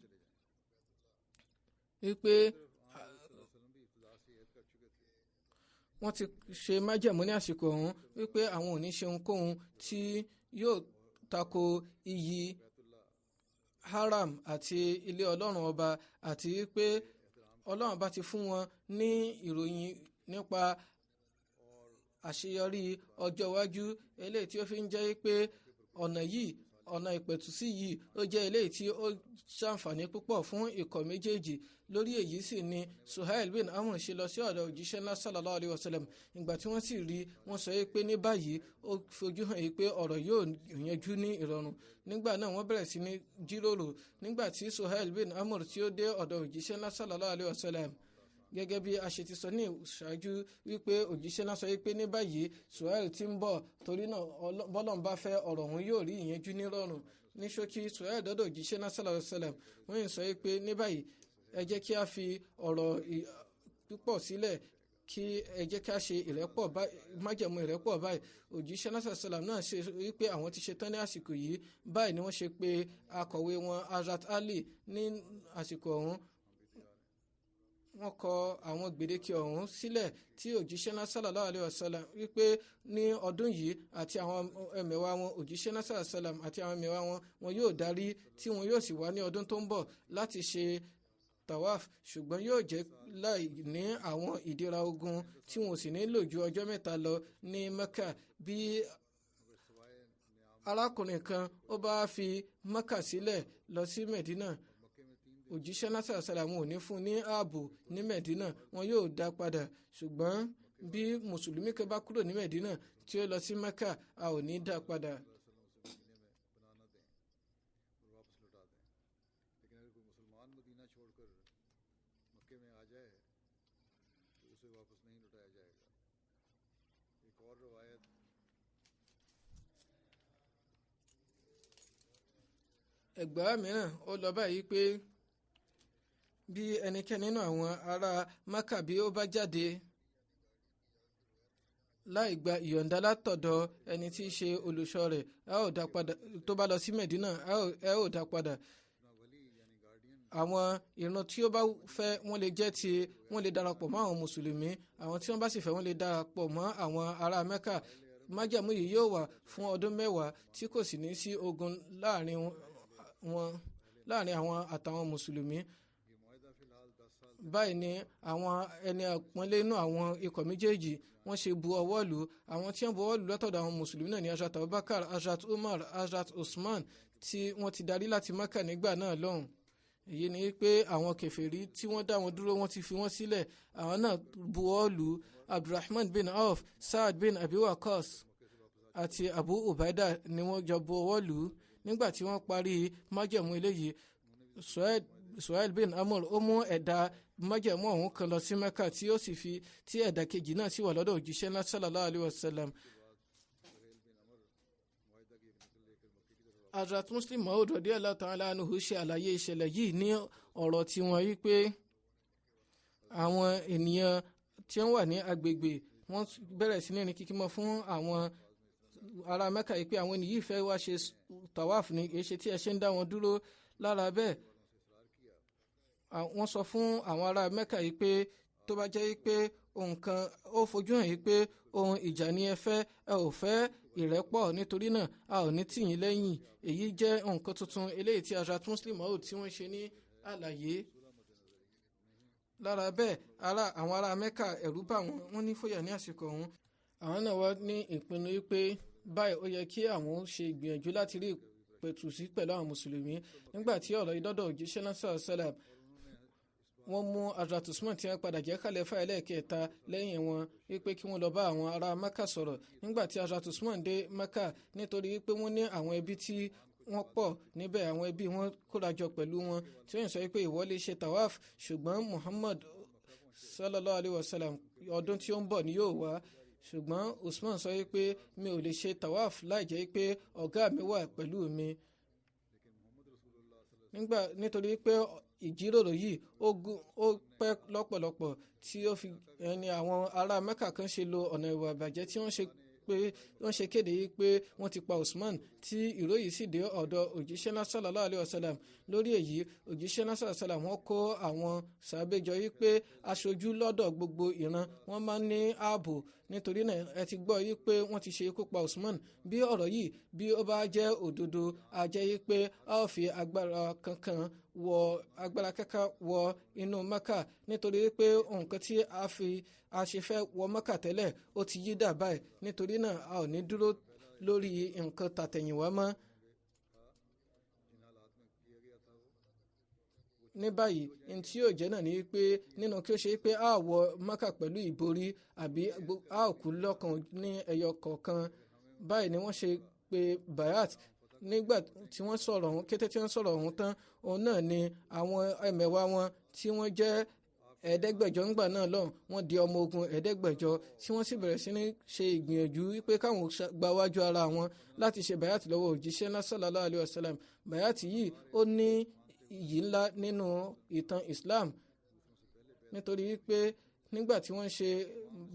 wípé wọ́n ti ṣe májẹ̀mú ní àsìkò ọ̀hún wípé àwọn ò ní ṣe ohunkóhun tí yóò tako iyì haram àti ilé ọlọ́run ọba, àti wípé ọlọ́run bá ti fún wọn ní ìròyìn nípa àṣeyọrí ọjọ́ iwájú eléyìí tí ó fi ń jẹ́ pé ọ̀nà ìpẹ̀tùsí yìí ó jẹ́ eléyìí tí ó ṣàǹfààní púpọ̀ fún ikọ̀ méjèèjì. Lórí èyí sì ni Suhail bin Amr ṣe lọ sí ọ̀dọ̀ òjíṣẹ́ ńlá sallallahu alayhi wa sallam. Ìgbà tí wọ́n sì rí, wọ́n sọ pé ní báyìí ó fojú hàn pé ọ̀rọ̀ yóò yanjú ní ìrọ̀rùn. Nígbà náà wọ́n bẹ̀rẹ̀ sí ní jíròrò. Nígbà tí Suhail bin Amr tí ó dé ọ̀dọ̀ òjíṣẹ́ ńlá sallallahu alayhi wa sallam, gẹ́gẹ́ bí a ṣe ti sọ ní ìṣáájú wípé òjíṣẹ́ náà sọ wípé ní báyìí Suhail ti ń bọ̀, torí náà bọ́lọ̀ ń bá fẹ́ ọ̀rọ̀ òun yóò rí ìyẹnjú ní rọ̀rùn. Ní ṣókí Suhail dọ́dọ̀ òjíṣẹ́ náà sallallahu alaihi wasallam, wọ́n yìí sọ wípé ní báyìí ẹ jẹ́ kí a fi ọ̀rọ̀ púpọ̀ sílẹ̀, kí ẹ jẹ́ ká ṣe ìrẹ́pọ̀ májẹ̀mú ìrẹ́pọ̀ báyìí. Òjíṣẹ́ náà sallallahu alaihi wasallam náà ṣe wípé àwọn ti ṣe tán ní àsìkò yìí. Báyìí ni wọ́n ṣe pé akọ̀wé wọn Hazrat Ali ní àsìkò ọ̀hún. Wọ́n kọ àwọn gbèdéke ọ̀hún sílẹ̀ tí òjíṣẹ́ náà sallallahu alaihi wasallam wípé ní ọdún yìí àti àwọn ẹmẹ̀wà wọn, òjíṣẹ́ náà sallallahu alaihi wasallam àti àwọn ẹmẹ̀wà wọn yóò darí, tí wọn yóò sì wá ní ọdún tó ń bọ̀ láti ṣe tawaf, ṣùgbọ́n yóò jẹ́ láì ní àwọn ìdíra ogun tí wọn ò sì ní lò ju ọjọ́ mẹ́ta lọ ní Mecca. Bí arákùnrin kan ó bá fi Mecca sílẹ̀ lọ sí Medina, òjíṣẹ́ náà sàlàmù ò ní fún ní ààbò ní Medina, wọn yóò dá padà. Ṣùgbọ́n bí mùsùlùmí kan bá kúrò ní Medina tí ó lọ sí Mecca, a ò ní dá padà. Ẹgbàá mìíràn ó lọ báyìí pé bí ẹnikẹ́ni nínú àwọn ará Maka bí ó bá jáde láì gba ìyọ̀ǹda látọ̀dọ̀ ẹni tí í ṣe olùṣọ́ rẹ̀, a ó dá padà. Tó bá lọ sí Medina, ẹ ó dá padà. Àwọn ìran tí ó bá fẹ́ wọ́n lè darapọ̀ mọ́ àwọn mùsùlùmí, àwọn tí wọ́n bá sì fẹ́ wọ́n lè darapọ̀ mọ́ àwọn ará Mẹ́kà. Májẹ̀mú yìí yóò wà fún ọdún 10 tí kò sì ní sí ogun láàrin àwọn àtàwọn mùsùlùmí. Báyìí ni àwọn ẹni àpọ́nlé inú àwọn ikọ̀ méjèèjì wọ́n ṣe bu ọwọ́ lù. Àwọn tí wọ́n bu ọwọ́ lù látọ̀dọ̀ àwọn mùsùlùmí náà ni Hazrat Abubakar, Hazrat Umar, Hazrat Usman, tí wọ́n ti darí láti Mẹ́kà nígbà náà lọ́hùn. Èyí ni pé àwọn kèfèrí tí wọ́n dá wọn dúró, wọ́n ti fi wọ́n sílẹ̀, àwọn náà bu ọwọ́ lù. Abdurrahman bin Auf, Saad bin Abi Waqqas àti Abu Ubaida ni wọ́n jọ bu ọwọ́ lù. Nígbà tí wọ́n parí májẹ̀mú eléyìí, Suhail bin Amr ó mú ẹ̀dà májẹ̀mú ọ̀hún kan lọ sí Mẹ́kà, tí ẹ̀dà kejì náà sì wà lọ́dọ̀ òjíṣẹ́ náà sallallahu alaihi wasallam. Hazrat Muslim Maud radiyallahu ta'ala anhu ṣe àlàyé ìṣẹ̀lẹ̀ yìí ní ọ̀rọ̀ tí wọ́n yí pé àwọn ènìyàn tí wọ́n wà ní agbègbè wọ́n bẹ̀rẹ̀ sí ní rìn kíkímọ́ fún àwọn ará Mẹ́kà yìí pé àwọn ènìyàn yìí fẹ́ wá ṣe tawaf ní èṣe tí ẹ ṣe ń dá wọn dúró. Lára bẹ́ẹ̀ wọ́n sọ fún àwọn ará Mẹ́kà yìí pé tó bá jẹ́ pé nǹkan ó fojú hàn yìí pé ohun ìjà ni ẹ ò fẹ́ ìrẹ́pọ̀, nítorí náà a ò ní tì yín lẹ́yìn. Èyí jẹ́ nǹkan tuntun eléyìí tí Hazrat Muslim Maud tí wọ́n ṣe ní àlàyé. lára bẹ́ẹ̀ àwọn ará Mẹ́kà ẹ̀rù bà wọ́n ní fòyà ní àsìkò ọ̀hún. Àwọn náà wá ní ìpinnu wípé báyìí ó yẹ kí àwọn ṣe ìgbìyànjú láti rí ìpẹ̀tù sí pẹ̀lú àwọn mùsùlùmí. Nígbà tí ọ̀rọ̀ ìdọ́dọ̀ òjíṣẹ́ náà sàlám, wọ́n mú Hazrat Usman tí wọ́n padà jẹ́ khalifa ẹlẹ́ẹ̀kẹta lẹ́yìn wọn wípé kí wọ́n lọ bá àwọn ará Mẹ́kà sọ̀rọ̀. Nígbà tí Hazrat Usman dé Mẹ́kà, nítorí wípé wọ́n ní àwọn ẹbí tí wọ́n pọ̀ níbẹ̀, àwọn ẹbí wọn kórajọ pẹ̀lú wọn tí wọ́n sọ wípé ìwọ lè ṣe tawaf, ṣùgbọ́n Muhammad sallallahu alayhi wa sallam ọdún tí ó ń bọ̀ ni yóò wá. Ṣùgbọ́n Usman sọ wípé mi ò lè ṣe tawaf láì jẹ́ pé ọ̀gá mi wà pẹ̀lú mi. Nítorí pé ìjíròrò yìí ó pẹ́ lọ́pọ̀lọpọ̀ tí ó fi ẹni àwọn ará Mẹ́kà kan ṣe lo ọ̀nà ìwà ìbàjẹ́ tí wọ́n ṣe kéde yìí pé wọ́n ti pa Usman, tí ìròyìn sì dé ọ̀dọ̀ òjíṣẹ́ náà sallallahu alayhi wa sallam. Lórí èyí òjíṣẹ́ náà sallallahu alayhi wa sallam wọ́n kó àwọn sàbẹ̀jọ yìí pé aṣojú lọ́dọ̀ gbogbo ìran wọ́n máa ń ní ààbò. Nítorí náà ẹ ti gbọ́ yìí pé wọ́n ti ṣe ikú pa Usman. Bí ọ̀rọ̀ yìí bí ó bá jẹ́ òdodo, a jẹ́ yìí pé a ó fi agbára kankan wọ inú Mẹ́kà. Nítorí pé nǹkan tí a ṣe fẹ́ wọ Mẹ́kà tẹ́lẹ̀ ó ti yí dà báyìí. Nítorí náà a ò ní dúró lórí nǹkan tàtẹ̀yìnwá mọ́. Ní báyìí ní tí yóò jẹ́ náà ni pé nínú kí ó ṣe pé a wọ Mẹ́kà pẹ̀lú ìborí àbí a ò kú lọ́kàn ní ẹyọ kọ̀ọ̀kan. Báyìí ni wọ́n ṣe pé bayat. Nígbà tí wọ́n sọ̀rọ̀ ọ̀hún, kété tí wọ́n sọ̀rọ̀ ọ̀hún tán, òun náà ni àwọn ẹmẹ̀wà wọn tí wọ́n jẹ́ 500 ńgbà náà lọ́hùn, wọ́n di ọmọ ogun 500 tí wọ́n sì bẹ̀rẹ̀ sí ní ṣe ìgbìyànjú wípé káwọn gba wájú ara wọn láti ṣe bayat lọ́wọ́ òjíṣẹ́ náà sallallahu alayhi wa sallam. Bayat yìí ó ní iyì ńlá nínú ìtàn Islam. Nítorí wípé nígbà tí wọ́n ṣe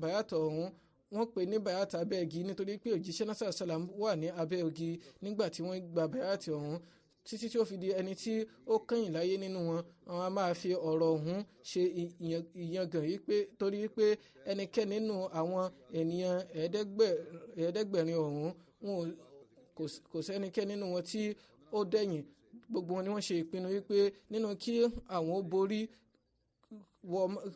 bayat ọ̀hún, wọ́n pè ní bayat abẹ́ igi, nítorí pé òjíṣẹ́ náà sallallahu alayhi wa sallam wà ní abẹ́ igi nígbà tí wọ́n gba bayat ọ̀hún, títí tí ó fi di ẹni tí ó kẹ́yìn láyé nínú wọn. Àwọn a máa fi ọ̀rọ̀ ọ̀hún ṣe ìyangàn yìí pé torí pé ẹnikẹ́ni nínú àwọn ènìyàn 500 ọ̀hún kò sẹ́nikẹ́ni nínú wọn tí ó dẹ̀yìn. Gbogbo wọn ni wọ́n ṣe ìpinnu wípé nínú kí àwọn ó borí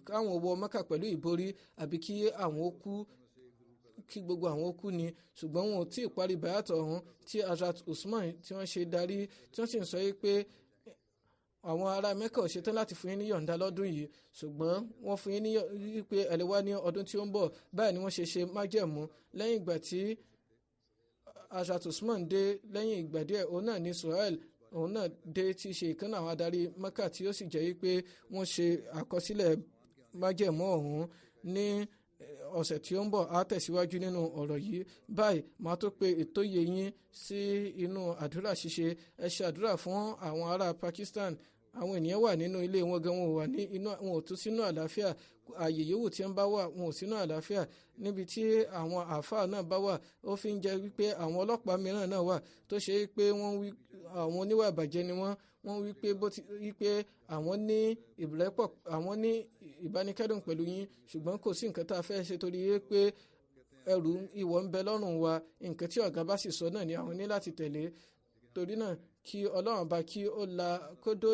káwọn wọ Mẹ́kà pẹ̀lú ìborí àbí kí àwọn ó kú, kí gbogbo àwọn ó kú ni. Ṣùgbọ́n wọn ò tí ì parí bayat ọ̀hún tí Hazrat Usman tí wọ́n ṣe darí, tí wọ́n sì ń sọ wípé àwọn ará Mẹ́kà ò ṣetán láti fún yín ní yọ̀ǹda lọ́dún yìí, ṣùgbọ́n wọ́n fún yín ní wípé ẹ lè wá ní ọdún tí ó ń bọ̀. Báyìí ni wọ́n ṣe májẹ̀mú. Lẹ́yìn ìgbà tí Hazrat Usman dé, lẹ́yìn ìgbà díẹ̀ òun náà ní Suhail òun náà dé tí ṣe ìkànnì àwọn adarí Mẹ́kà, tí ó sì jẹ́ wípé wọ́n ṣe àkọsílẹ̀ májẹ̀mú ọ̀hún. Ní ọ̀sẹ̀ tí ó ń bọ̀ á tẹ̀síwájú nínú ọ̀rọ̀ yìí. Báyìí máa tó pe ìtóyè yín sí inú àdúrà ṣíṣe. Ẹ ṣe àdúrà fún àwọn ará Pakistan. Àwọn ènìyàn wà nínú ilé wọn gan, wọn ò tún sínú àlàáfíà. Ààyè yòówù tí wọ́n bá wà wọn ò sínú àlàáfíà. Níbi tí àwọn àáfàá náà bá wà, ó fi ń jẹ́ wípé àwọn ọlọ́pàá mìíràn náà wà tó ṣe wípé àwọn oníwà ìbàjẹ́ ni wọ́n wípé àwọn ní ìrẹ́pọ̀, àwọn ní ìbánikẹ́dùn pẹ̀lú yín, ṣùgbọ́n kò sí nǹkan tá a fẹ́ ṣe torí pé ẹrù ìwọ̀ ń bẹ lọ́rùn wa. Nǹkan tí ọ̀gá bá sì sọ náà ni àwọn ní láti tẹ̀lé. Torí náà kí Ọlọ́run bá kí ó la kódò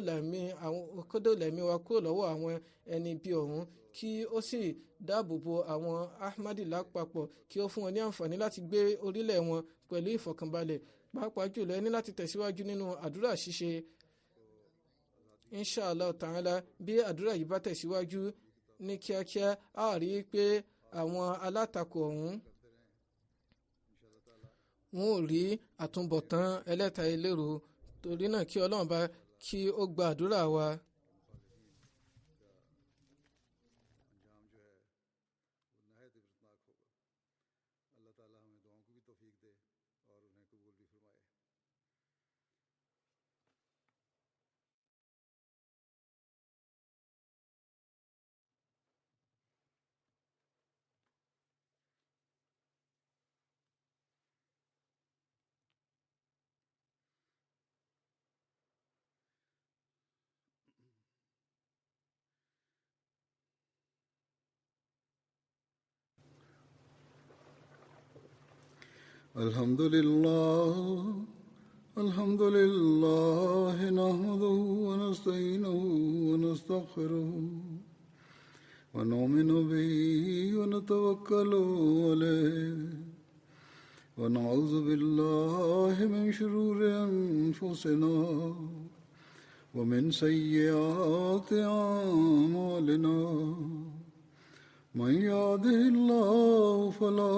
lẹ́mí wa kúrò lọ́wọ́ àwọn ẹni bí ọ̀hún, kí ó sì dáàbò bo àwọn Ahmadi lápapọ̀, kí ó fún wọn ní àǹfààní láti gbé orílẹ̀ wọn pẹ̀lú ìfọ̀kànbalẹ̀. Pàápàá jùlọ ẹni láti tẹ̀síwájú nínú àdúrà ṣíṣe. Inshallah ta'ala, bí àdúrà yìí bá tẹ̀síwájú ní kíákíá, a rí i pé àwọn alátakò ọ̀hún wọn ò rí àtúbọ̀tán ẹlẹ́ta ẹlẹ́rọ. Torí náà kí Ọlọ́run bá kí ó gba àdúrà wa. الحمد لله نحمده ونستعينه ونستغفره ونؤمن به ونتوكل عليه ونعوذ بالله من شرور أنفسنا ومن سيئات أعمالنا من يهده الله فلا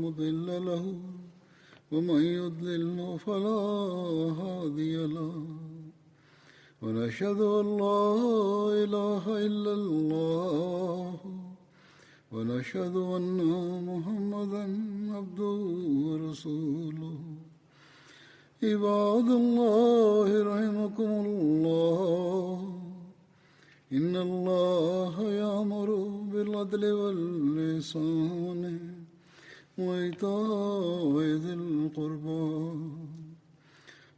مضل له ومن يضلل فلا هادي له ونشهد أن لا إله إلا الله ونشهد أن محمدا عبده ورسوله عباد الله رحمكم الله إن الله يأمر بالعدل والإحسان وإيتاء ذي القربى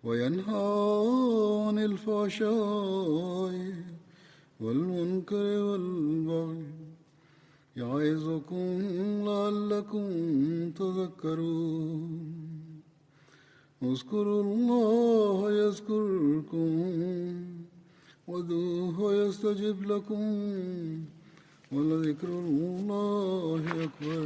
وينهى عن الفحشاء والمنكر والبغي يعظكم لعلكم تذكرون اذكروا الله يذكركم وادعوه يستجب لكم ولذكر الله أكبر